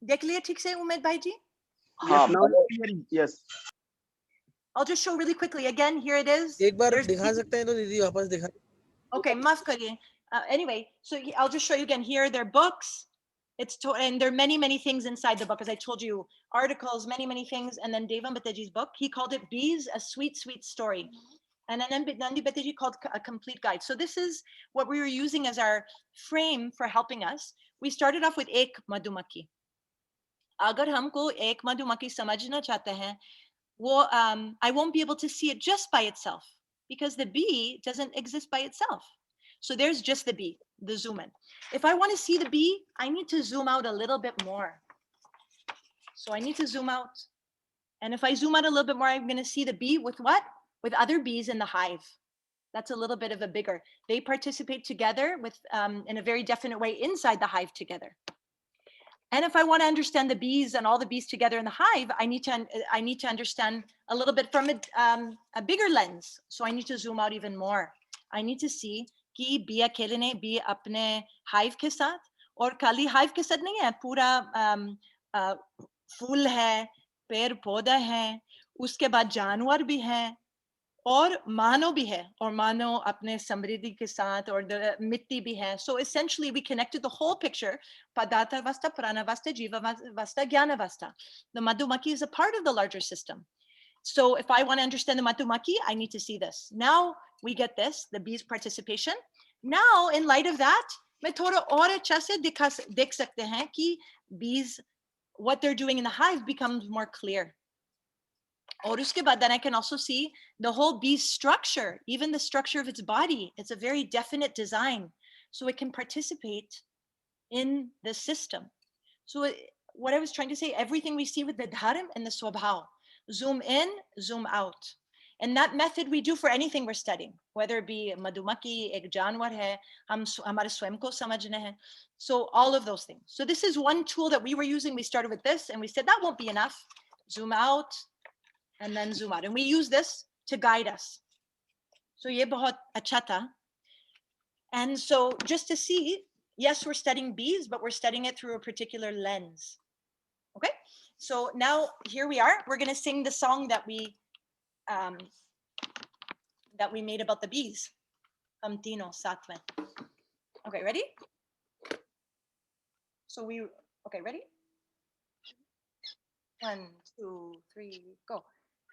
देख लिया ठीक से उमेद भाई जी? Yes, now it's clear. Yes. I'll just show really quickly again. Here it is. एक बार दिखा सकते हैं तो दीदी वापस दिखा. Okay, माफ करिए. Anyway, so I'll just show you again. Here, they're books. And there are many things inside the book, as I told you, articles, many things. And then Devan Bataji's book, he called it Bees, a Sweet Story. And then Nandi Bataji called a complete guide. So this is what we were using as our frame for helping us. We started off with Ek Madhumaki. अगर हमको एक मधुमक्खी समझना चाहते हैं, वो I won't be able to see it just by itself because the bee doesn't exist by itself. So there's just the bee, the zoom in. If I want to see the bee, I need to zoom out a little bit more. So I need to zoom out. And if I zoom out a little bit more, I'm going to see the bee with what? With other bees in the hive. That's a little bit of a bigger. They participate together with in a very definite way inside the hive together. And if I want to understand the bees and all the bees together in the hive, I need to understand a little bit from a bigger lens. So I need to zoom out even more. I need to see कि bee अकेले ने bee अपने hive के साथ और खाली hive के साथ नहीं है, पूरा फूल है, पेड़ पौधा है, उसके बाद जानवर भी हैं और मानव भी है और मानव अपने समृद्धि के साथ और मिट्टी भी है. So essentially we connected the whole picture. Padatavasta, Pranavasta, Jivavasta, Jnanavasta. The Madhumaki is a part of the larger system. So if I want to understand the Madhumaki, I need to see this. Now we get this, the bees' participation. Now in light of that, मैं थोड़ा और अच्छा से देख सकते हैं कि bees, what they're doing in the hive becomes more clear. और उसके बाद then I can also see the whole bee's structure, even the structure of its body. It's a very definite design. So it can participate in the system. So what I was trying to say, everything we see with the dharm and the swabhav, zoom in, zoom out. And that method we do for anything we're studying, whether it be madhumaki, ek janwar hai, hamare swam ko samajhna hai. So all of those things. So this is one tool that we were using. We started with this and we said that won't be enough. Zoom out, and then zoom out. And we use this to guide us. So ye bahut acha tha. And so just to see, yes, we're studying bees, but we're studying it through a particular lens. Okay, so now here we are. We're going to sing the song that we made about the bees. Hum tino saath mein. Okay, ready? So okay, ready? 1, 2, 3, go.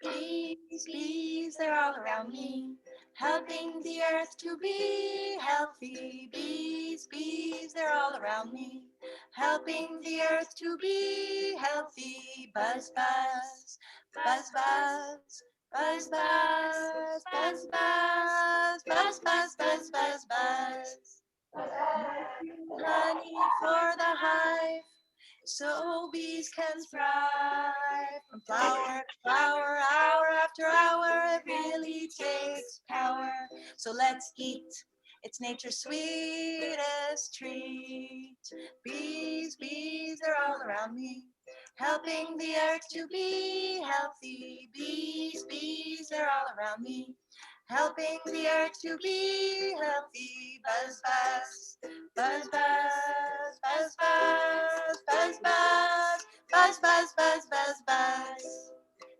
Bees, bees, they're all around me, helping the earth to be healthy. Bees, bees, they're all around me, helping the earth to be healthy. Buzz, buzz, buzz, buzz, buzz, buzz, buzz, buzz, buzz, buzz, buzz, buzz, buzz. Honey for the hive, so bees can thrive. From flower to flower, hour after hour, it really takes power. So let's eat, it's nature's sweetest treat. Bees, bees, they're all around me, helping the earth to be healthy. Bees, bees, they're all around me, helping the earth to be healthy. Buzz, buzz, buzz, buzz, buzz, buzz, buzz, buzz, buzz, buzz, buzz, buzz, buzz.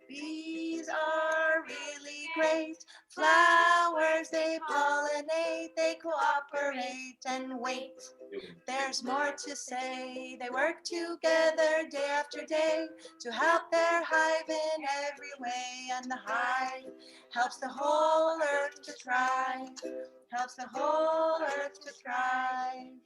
Bees are really great. Flowers, they pollinate, they cooperate and wait. There's more to say. They work together day after day to help their hive in every way. And the hive helps the whole earth to thrive. Helps the whole earth to thrive.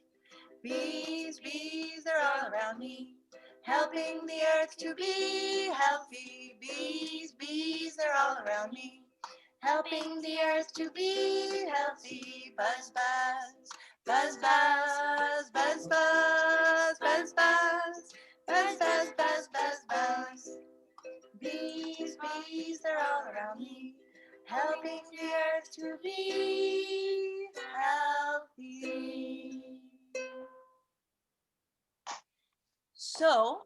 Bees, bees, they're all around me, helping the earth to be healthy. Bees, bees, they're all around me, helping the earth to be healthy. Buzz, buzz, buzz, buzz, buzz, buzz, buzz, buzz, buzz, buzz, buzz, buzz, buzz. Bees, bees, they're all around me, helping the earth to be healthy. So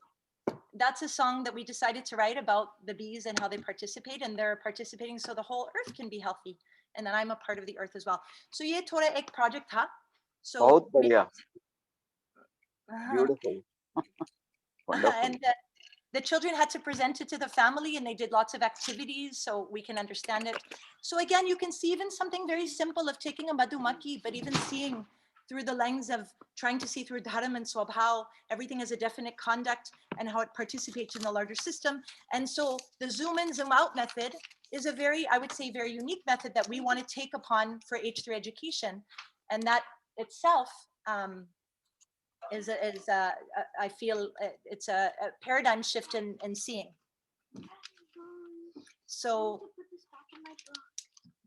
that's a song that we decided to write about the bees and how they participate, and they're participating so the whole earth can be healthy, and then I'm a part of the earth as well. So ये थोड़ा एक project था. So बहुत बढ़िया. Beautiful. Wonderful. and the children had to present it to the family, and they did lots of activities so we can understand it. So again, you can see even something very simple of taking a madhumaki, but even seeing through the lens of trying to see through dharma and swab how everything has a definite conduct and how it participates in the larger system. And so the zoom in, zoom out method is a very, I would say, very unique method that we want to take upon for H3 education. And that itself I feel it's a paradigm shift in seeing. So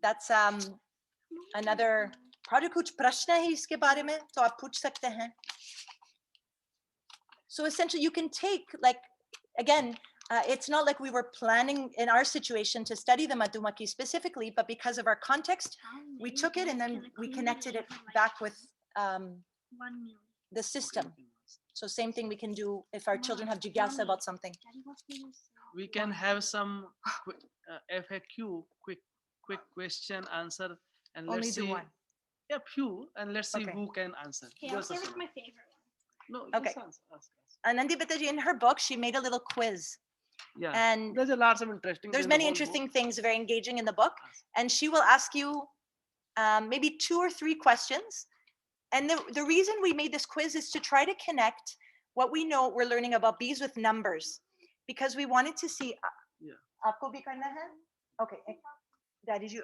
that's another project. कुछ प्रश्न है इसके बारे में तो आप पूछ सकते हैं. So essentially you can take, like, again, it's not like we were planning in our situation to study the Madhumaki specifically, but because of our context, we took it and then we connected it back with the system. So same thing we can do if our children have jigyasa about something. We can have some FAQ, quick question answer, and Only let's do see. one. Yeah, few, and let's see Okay. who can answer. Okay, I'll start with my favorite one. No, Okay. just ask. Anandi Bataji, in her book, she made a little quiz. Yeah, And there's a lots of interesting. there's in the many whole interesting book. things, very engaging in the book. And she will ask you maybe 2 or 3 questions. And the reason we made this quiz is to try to connect what we know we're learning about bees with numbers, because we wanted to see. Yeah. Aapko bhi karna hai? Okay. Daddy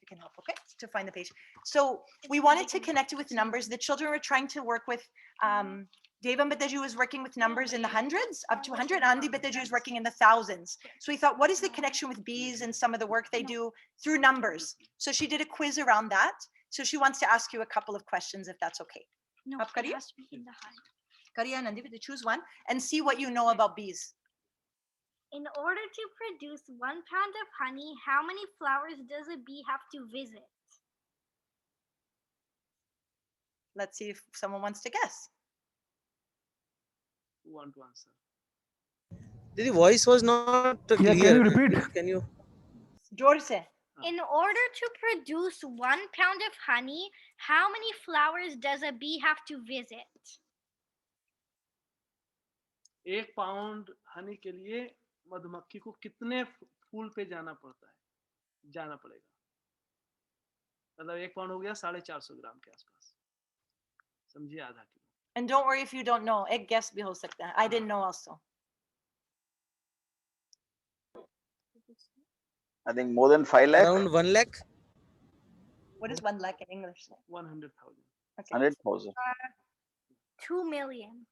can help, okay, to find the page. So we wanted to connect it with numbers. The children were trying to work with, Devan Bataji was working with numbers in the hundreds, up to 100. Andi Bataji was working in the thousands. So we thought, what is the connection with bees and some of the work they do through numbers? So she did a quiz around that. So she wants to ask you a couple of questions, if that's okay. No, Up it kariye? has to be in the hive. Kariya and Andi Bataji, choose one and see what you know about bees. In order to produce 1 pound of honey, how many flowers does a bee have to visit? Let's see if someone wants to guess. Who want to answer? The voice was not clear. can you repeat? Can you? Joor se. In order to produce 1 pound of honey, how many flowers does a bee have to visit? 1 pound Honey के लिए मधुमक्खी को कितने फूल पे जाना पड़ेगा? मतलब 1 pound हो गया 450 ग्राम के आसपास, समझिए आधा kilo. And don't worry if you don't know. Ek guess bhi ho sakta hai. I didn't know also. I think more than 5 lakh. Around 1 lakh. What is 1 lakh in English? 100,000. Okay. 100,000. 2 million.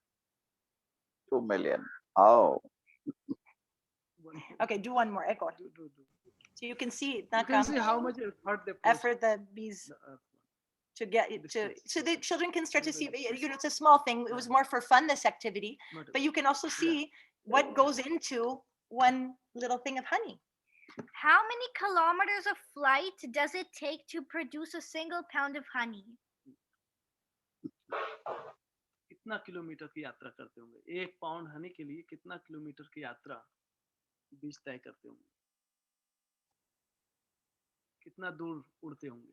2 million. Oh. Okay, do one more. Ek aur. Do. So you can see You can see how much effort they put. effort the bees to get it to, so the children can start to see, you know, it's a small thing. It was more for fun, this activity, but you can also see what goes into one little thing of honey. How many kilometers of flight does it take to produce a single pound of honey? कितना kilometre की यात्रा करते होंगे? 1 pound Honey के लिए कितना kilometre की यात्रा बीज तय करते होंगे? कितना दूर उड़ते होंगे?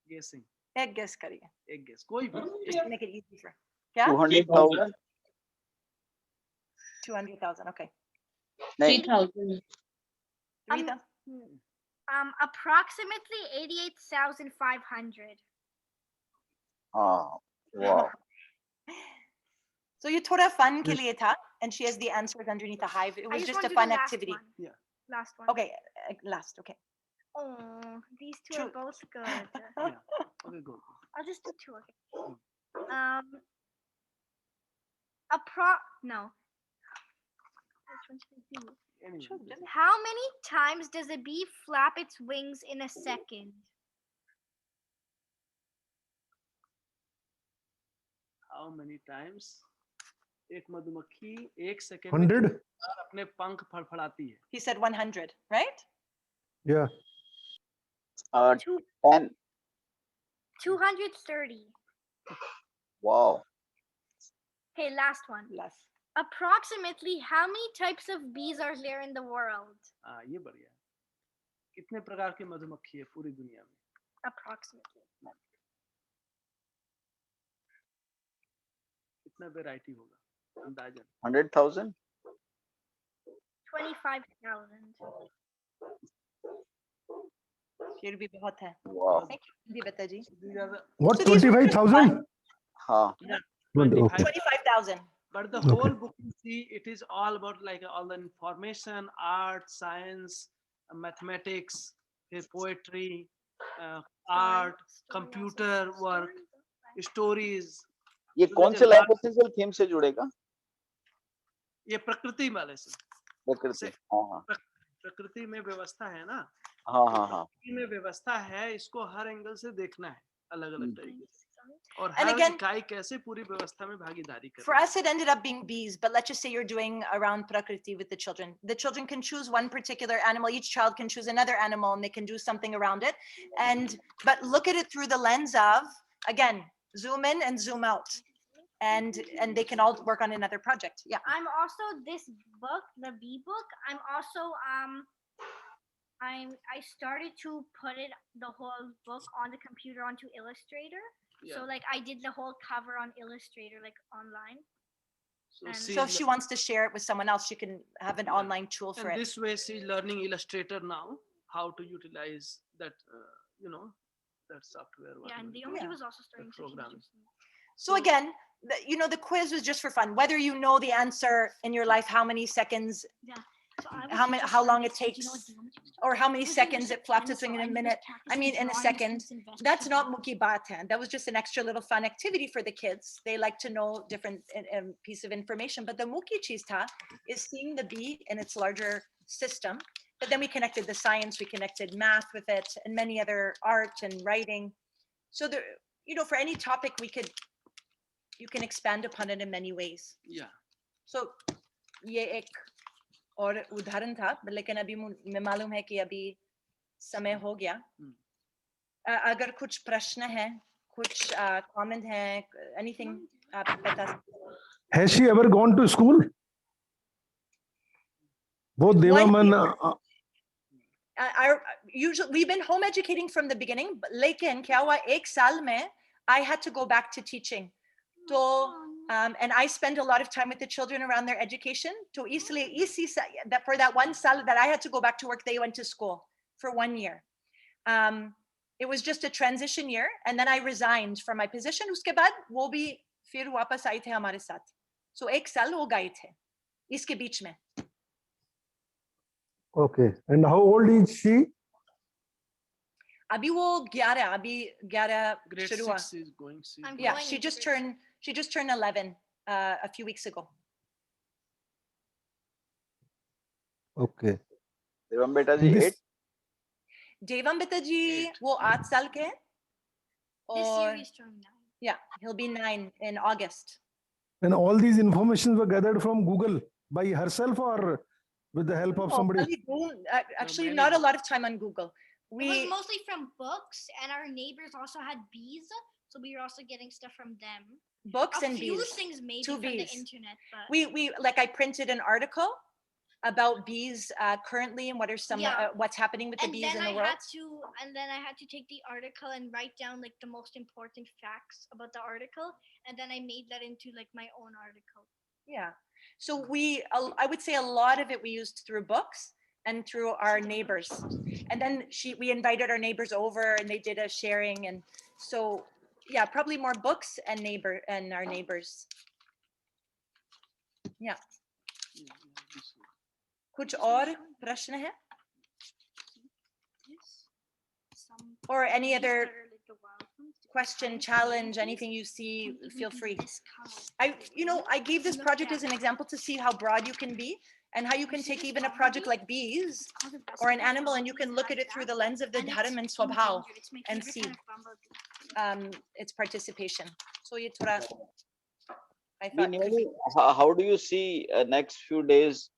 Guessing. Ek guess kariye. एक guess. कोई भी. Just make it easy for. Yeah? 200,000. 200,000. Okay. नहीं, 3,000. Rita? Approximately 88,500. Ah, wow. So you thoda fun ke liye tha, and she has the answers underneath the hive. It I was just just want a to do the fun last activity. one. Yeah. Last one. Okay, last. Okay. Oh, these two True. are both good. Yeah. Okay, go. I'll just do two. Okay. No. Which one should I do? Anyway, How many times does a bee flap its wings in a second? how many times एक मधुमक्खी एक second में 100? कितनी बार अपने पंख फड़फड़ाती है? He said 100, right? Yeah. 10. 230. Wow. Okay, last one. Last. Approximately how many types of bees are there in the world? हाँ, ये बढ़िया है। कितने प्रकार की मधुमक्खी है पूरी दुनिया में? Approximately. कितना वैरायटी होगा अंदाजन? 100,000? 25,000. फिर भी बहुत है. Wow. Thank you, Beta ji. These are the, What? So these were just 25,000? Huh. yeah, 25. 25,000. but the Okay. whole book you see, it is all about like all the information, art, science, mathematics, poetry, art, computer work, stories. ये So कौन there's से a life lot- essential theme से जुड़ेगा? ये प्रकृति वाले से प्रकृति. हाँ प्रकृति में व्यवस्था है ना, हाँ हाँ हाँ. प्रकृति में व्यवस्था है, इसको हर एंगल से देखना है अलग अलग तरीके से, और And हर again, इकाई कैसे पूरी व्यवस्था में भागीदारी कर For रही है. us, it ended up being bees, but let's just say you're doing around Prakriti with the children. The children can choose one particular animal. Each child can choose another animal and they can do something around it. But look at it through the lens of, again, zoom in and zoom out. And they can all work on another project. Yeah. I'm also this book, the bee book. I'm also I started to put it the whole book on the computer onto Illustrator. Yeah. So like I did the whole cover on Illustrator like online. So And- So if she wants to share it with someone else, she can have an online tool for and it. this way she's learning Illustrator now, how to utilize that that software. Yeah, and whatever it Naomi is. was also starting to teach program. us. So again, the quiz was just for fun. Whether you know the answer in your life, how many seconds, Yeah. So I was how many, just how long like, it "Do you takes, know what the Naomi was or how many doing?" seconds it flapped its And wing in so a I was minute. I practicing mean, in a drawing second. since investigation. That's not Muki Batan. That was just an extra little fun activity for the kids. They like to know different piece of information. But the Muki Chista is seeing the bee in its larger system. But then we connected the science, we connected math with it, and many other art and writing. So there, for any topic you can expand upon it in many ways. Yeah. So ये एक और उदाहरण था, लेकिन अभी मैं मालूम है कि अभी समय हो गया. अगर कुछ प्रश्न है, कुछ comment है, anything आप बता सकते हो. Has she ever gone to school? Both Devaman. Usually we've been home educating from the beginning, but लेकिन क्या हुआ, एक साल में I had to go back to teaching. So, and I spend a lot of time with the children around their education. So that for that one sal that I had to go back to work, they went to school for 1 year. It was just a transition year, and then I resigned from my position. उसके बाद वो भी फिर वापस आए थे हमारे साथ. So एक साल वो गए थे इसके बीच में. Okay. And how old is she? अभी वो 11 Grade शुरू हुआ. 6 is going. I'm Yeah, going she into just grade turned 11 a few weeks ago. Okay. देवम बेटा जी This- 8. Devam Beta ji, वो 8 साल के हैं. This year और he's turning 9. yeah, he'll be 9 in August. And all these informations were gathered from Google by herself or with the help of Oh, somebody? Ali Boone, actually, many not a books. lot of time on Google. It was We mostly from books, and our neighbors also had bees, so we were also getting stuff from them. books A and few bees. things maybe Two from the bees. internet, but We like I printed an article about bees currently and what are some Yeah. what's happening with the and bees then in I the world. had to take the article and write down like the most important facts about the article, and then I made that into like my own article. Yeah. So I would say a lot of it we used through books, and through our neighbors. And then we invited our neighbors over and they did a sharing. And so, yeah, probably more books and our neighbors. Yeah. कुछ और प्रश्न है? Or any other question, challenge, anything you see, feel free. I gave this project as an example to see how broad you can be and how you can take even a project like bees or an animal and you can look at it through the lens of the dharma and swabhav and see its participation. So ye thoda, I thought could be. How do you see next few days?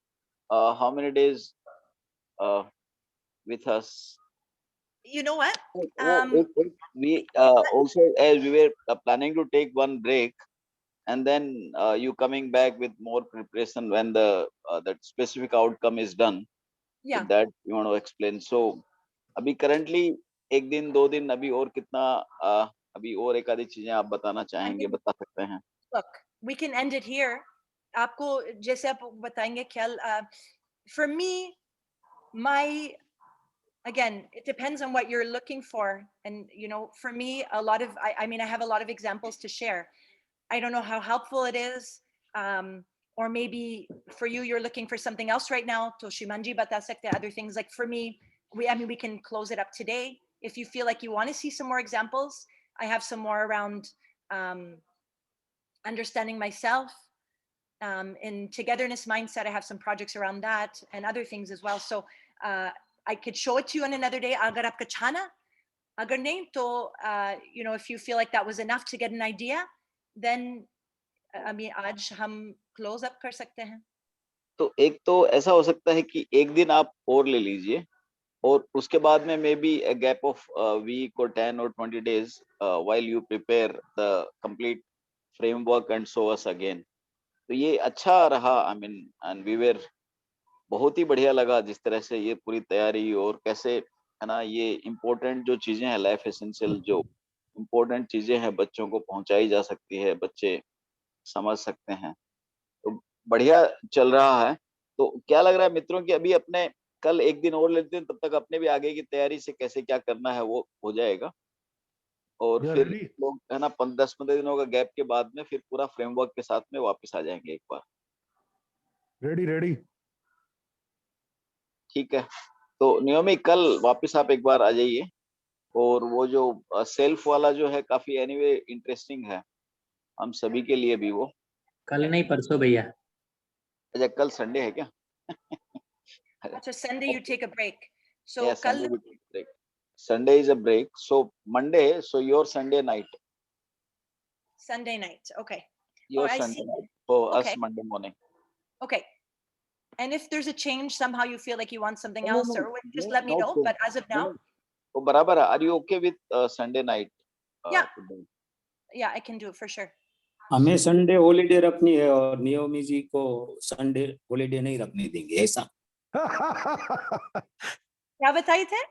How many days with us? You know what? We also, as we were planning to take one break, and then you coming back with more preparation when that specific outcome is done. Yeah. With that you want to explain. So, अभी currently एक दिन दो दिन अभी और कितना अभी और एक आधी चीजें आप बताना चाहेंगे, बता सकते हैं? Look, we can end it here. आपको जैसे आप बताएंगे ख्याल. For me, again, it depends on what you're looking for. And, for me, I mean, I have a lot of examples to share. I don't know how helpful it is. Or maybe for you, you're looking for something else right now. To Shimanji bata sakte, other things. Like for me, we can close it up today. If you feel like you want to see some more examples, I have some more around understanding myself. In togetherness mindset, I have some projects around that and other things as well. So I could show it to you on another day. Agar aapka chana, agar nahi, to if you feel like that was enough to get an idea, then I mean, आज हम close up कर सकते हैं. तो एक तो ऐसा हो सकता है कि एक दिन आप और ले लीजिए और उसके बाद में may be a gap of week or 10 or 20 days while you prepare the complete framework and show us again. तो ये अच्छा रहा. I mean, and we were बहुत ही बढ़िया लगा जिस तरह से ये पूरी तैयारी और कैसे है ना, ये इम्पोर्टेंट जो चीजें हैं, लाइफ एसेंशियल जो इम्पोर्टेंट चीजें हैं बच्चों को पहुंचाई जा सकती है, बच्चे समझ सकते हैं. तो बढ़िया चल रहा है. तो क्या लग रहा है मित्रों कि अभी अपने कल एक दिन और लेते हैं, तब तक अपने भी आगे की तैयारी से कैसे क्या करना है वो हो जाएगा और फिर लोग है ना 10-15 दिनों का गैप के बाद में फिर पूरा फ्रेमवर्क के साथ में वापस आ जाएंगे एक बार. रेडी. ठीक है. तो नियमी कल वापस आप एक बार आ जाइए और वो जो सेल्फ वाला जो है काफी एनीवे इंटरेस्टिंग है हम सभी के लिए भी. वो कल नहीं परसों भैया. अच्छा कल संडे है क्या? अच्छा Sunday you take a break. So yes, कल Sunday is a break. So Monday, so your Sunday night. Sunday night. Okay. Your Sunday night for us Monday morning. Okay. And if there's a change, somehow you feel like you want something else, or just let me know. But as of now, oh, barabar. Are you okay with Sunday night? Yeah, I can do it for sure. हमें Sunday holiday रखनी है और Naomi जी को Sunday holiday नहीं रखने देंगे, ऐसा. क्या बताए थे?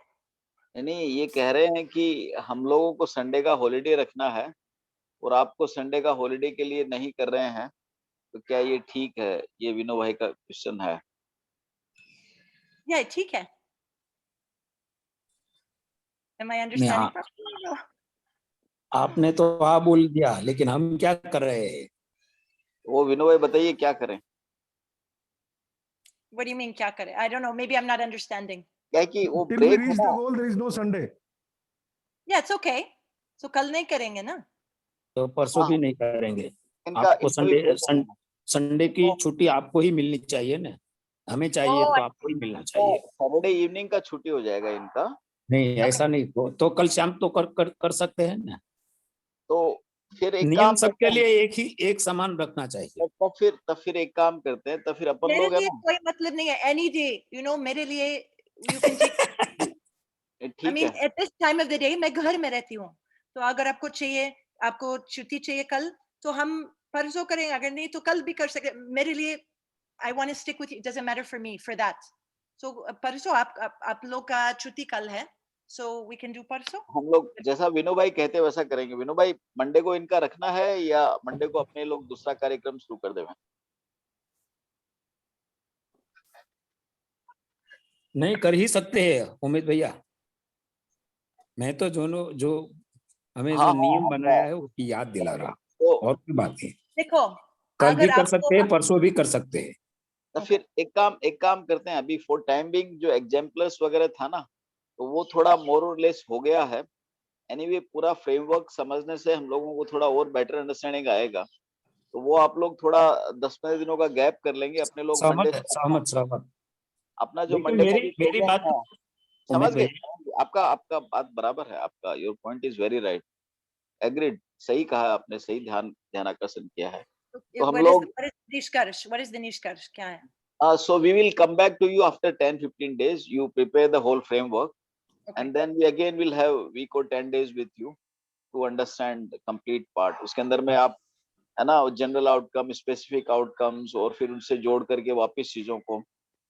नहीं, ये कह रहे हैं कि हम लोगों को संडे का हॉलीडे रखना है और आपको संडे का हॉलीडे के लिए नहीं कर रहे हैं, तो क्या ये ठीक है? ये विनोद भाई का क्वेश्चन है. Yeah, ठीक है. Am I understanding properly? आपने तो हाँ बोल दिया, लेकिन हम क्या कर रहे हैं? वो विनोद भाई बताइए क्या करें? What do you mean क्या करें? I don't know. Maybe I'm not understanding. क्या कि वो Till we break reach the goal, there is no Sunday. Yeah, it's okay. So कल नहीं करेंगे ना? तो परसों भी नहीं करेंगे. आपको संडे की छुट्टी आपको ही मिलनी चाहिए ना, हमें चाहिए तो आपको ही मिलना चाहिए. सैटरडे इवनिंग का छुट्टी हो जाएगा इनका. नहीं ऐसा नहीं, तो कल शाम तो कर सकते हैं ना. तो फिर एक नियम काम सबके लिए एक समान रखना चाहिए. तब फिर एक काम करते हैं, तब फिर अपन मेरे लोग है लिए ना, कोई मतलब नहीं है. Any day, मेरे लिए you can take. I ठीक mean, है. at this time of the day, मैं घर में रहती हूँ. तो अगर आपको चाहिए, आपको छुट्टी चाहिए कल, तो हम परसों करेंगे. अगर नहीं तो कल भी कर सकते. मेरे लिए, I want to stick with you. It doesn't matter for me for that. So परसों आप लोग का छुट्टी कल है. So we can do परसों. हम लोग जैसा विनोद भाई कहते हैं वैसा करेंगे. विनोद भाई मंडे को इनका रखना है या मंडे को अपने लोग दूसरा कार्यक्रम शुरू कर देंगे? नहीं कर ही सकते हैं उमेश भैया। मैं तो जो हमें हाँ, जो नियम हाँ, बनाया है उसकी याद दिला रहा, तो और कोई बात नहीं। देखो कल भी अगर कर आपको सकते हैं, परसों भी कर सकते हैं। तो फिर एक काम करते हैं, अभी फॉर टाइम बिंग जो एग्जाम्पल्स वगैरह था ना, तो वो थोड़ा मोर और लेस हो गया है। एनीवे पूरा फ्रेमवर्क समझने से हम लोगों को थोड़ा और बेटर अंडरस्टैंडिंग आएगा। तो वो आप लोग थोड़ा 10-15 दिनों का गैप कर लेंगे, अपने लोग मंडे सहमत है, से सहमत। अपना जो लेकिन मंडे का मेरी भी मेरी प्रोग्राम बात है। समझ उमेश गए, भैया, आपका आपका बात बराबर है, आपका your point is very right, agreed, सही कहा आपने, सही ध्यान आकर्षण किया है। तो हम लोग निष्कर्ष, what is the निष्कर्ष क्या है? so we will come back to you after 10-15 days. You prepare the whole framework, Okay. and then we again will have week or 10 days with you to understand the complete part. उसके अंदर में आप है ना general outcome, specific outcomes, और फिर उनसे जोड़ करके वापस चीजों को,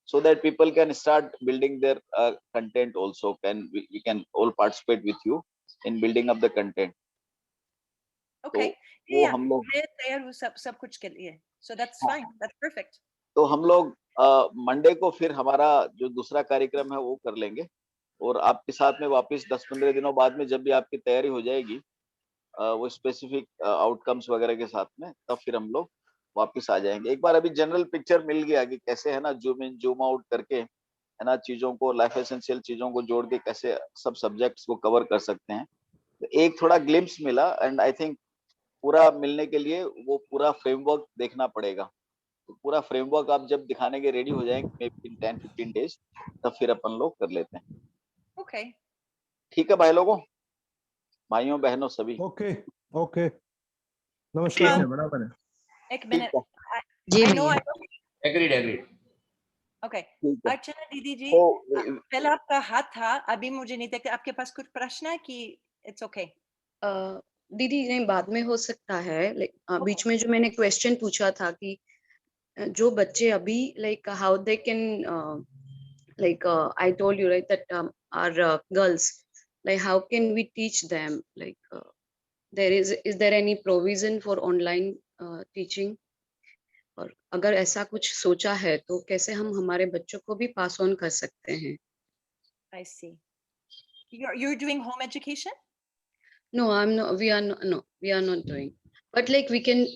so that people can start building their content also, we can all participate with you in building up the content. Okay. तो वो Yeah, हम लोग मैं तैयार हूँ सब कुछ के लिए, so that's हाँ, fine, that's perfect. तो हम लोग मंडे को फिर हमारा जो दूसरा कार्यक्रम है वो कर लेंगे, और आपके साथ में वापस 10-15 दिनों बाद में जब भी आपकी तैयारी हो जाएगी वो स्पेसिफिक आउटकम्स वगैरह के साथ में, तब फिर हम लोग वापस आ जाएंगे। एक बार अभी जनरल पिक्चर मिल गया कि कैसे है ना जूम इन जूम आउट करके है ना चीजों को, लाइफ एसेंशियल चीजों को जोड़ के कैसे सब सब्जेक्ट्स को कवर कर सकते हैं, तो एक थोड़ा ग्लिम्स मिला। एंड आई थिंक पूरा मिलने के लिए वो पूरा फ्रेमवर्क देखना पड़ेगा। तो पूरा फ्रेमवर्क आप जब दिखाने के रेडी हो जाएंगे मे बी इन 10-15 डेज, तब फिर अपन लोग कर लेते हैं। Okay. ठीक है भाई लोगों, भाइयों बहनों सभी। ओके ओके, ठीक नमस्कार। है, बराबर है। एक ठीक मिनट, है, जी I know, भैया। एग्रीड। okay. ठीक है। अर्चना दीदी जी, तो पहला आपका हाथ था, अभी मुझे नहीं देखा, आपके पास कुछ प्रश्न है कि it's okay? दीदी नहीं, बाद में हो सकता है, बीच में जो मैंने क्वेश्चन पूछा था कि जो बच्चे अभी like how they can like I told you right that our girls, like how can we teach them, like there is there any provision for online teaching, और अगर ऐसा कुछ सोचा है तो कैसे हम हमारे बच्चों को भी पास ऑन कर सकते हैं? I see. You're doing home education? No, I'm not, we are not, no, we are not doing, but like we can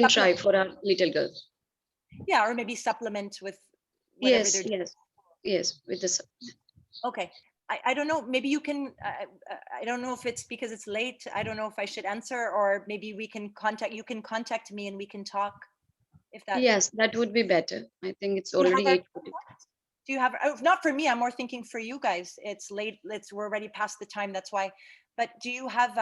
try for our little girls. Yeah, or maybe supplement with whatever Yes, they're doing. yes, with this. Okay. I don't know, maybe you can, I don't know if it's because it's late, I don't know if I should answer, or maybe we can you can contact me and we can talk, if that. Yes, that would be better. I think it's Do you have already our 8:40. contact? Do you have, not for me, I'm more thinking for you guys, it's late, we're already past the time, that's why. But do you have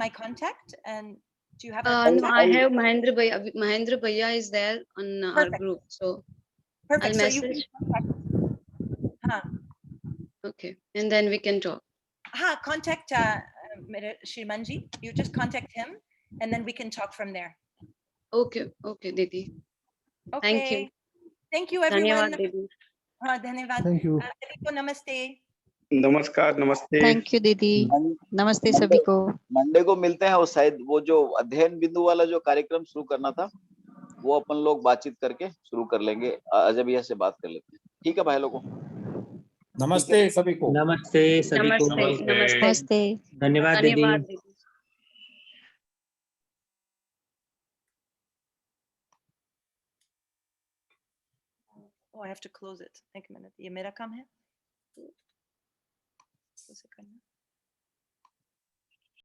my contact, and do you have our No, contact? I have Mahendra Bhaiya. Mahendra Bhaiya is there on our Perfect. group, so Perfect. I'll So you can message. contact. Okay, and then we can talk. Contact Shrimanji. You just contact him, and then we can talk from there. Okay, okay, Didi. Okay. Thank you. Thank you, everyone. Dhanyawad, Didi. धन्यवाद. Thank you. सभी को नमस्ते. नमस्कार, नमस्ते। Thank you दीदी, नमस्ते सभी को। मंडे को मिलते हैं, और शायद वो जो अध्ययन बिंदु वाला जो कार्यक्रम शुरू करना था वो अपन लोग बातचीत करके शुरू कर लेंगे, अजय भैया से बात कर लेते हैं। ठीक है भाई लोगों, नमस्ते सभी को। नमस्ते सभी को। Namaste, namaste. नमस्ते। धन्यवाद दीदी। Dhanyawad, Didi. Oh, I have to close it. एक मिनट, ये मेरा काम है. कैसे करना?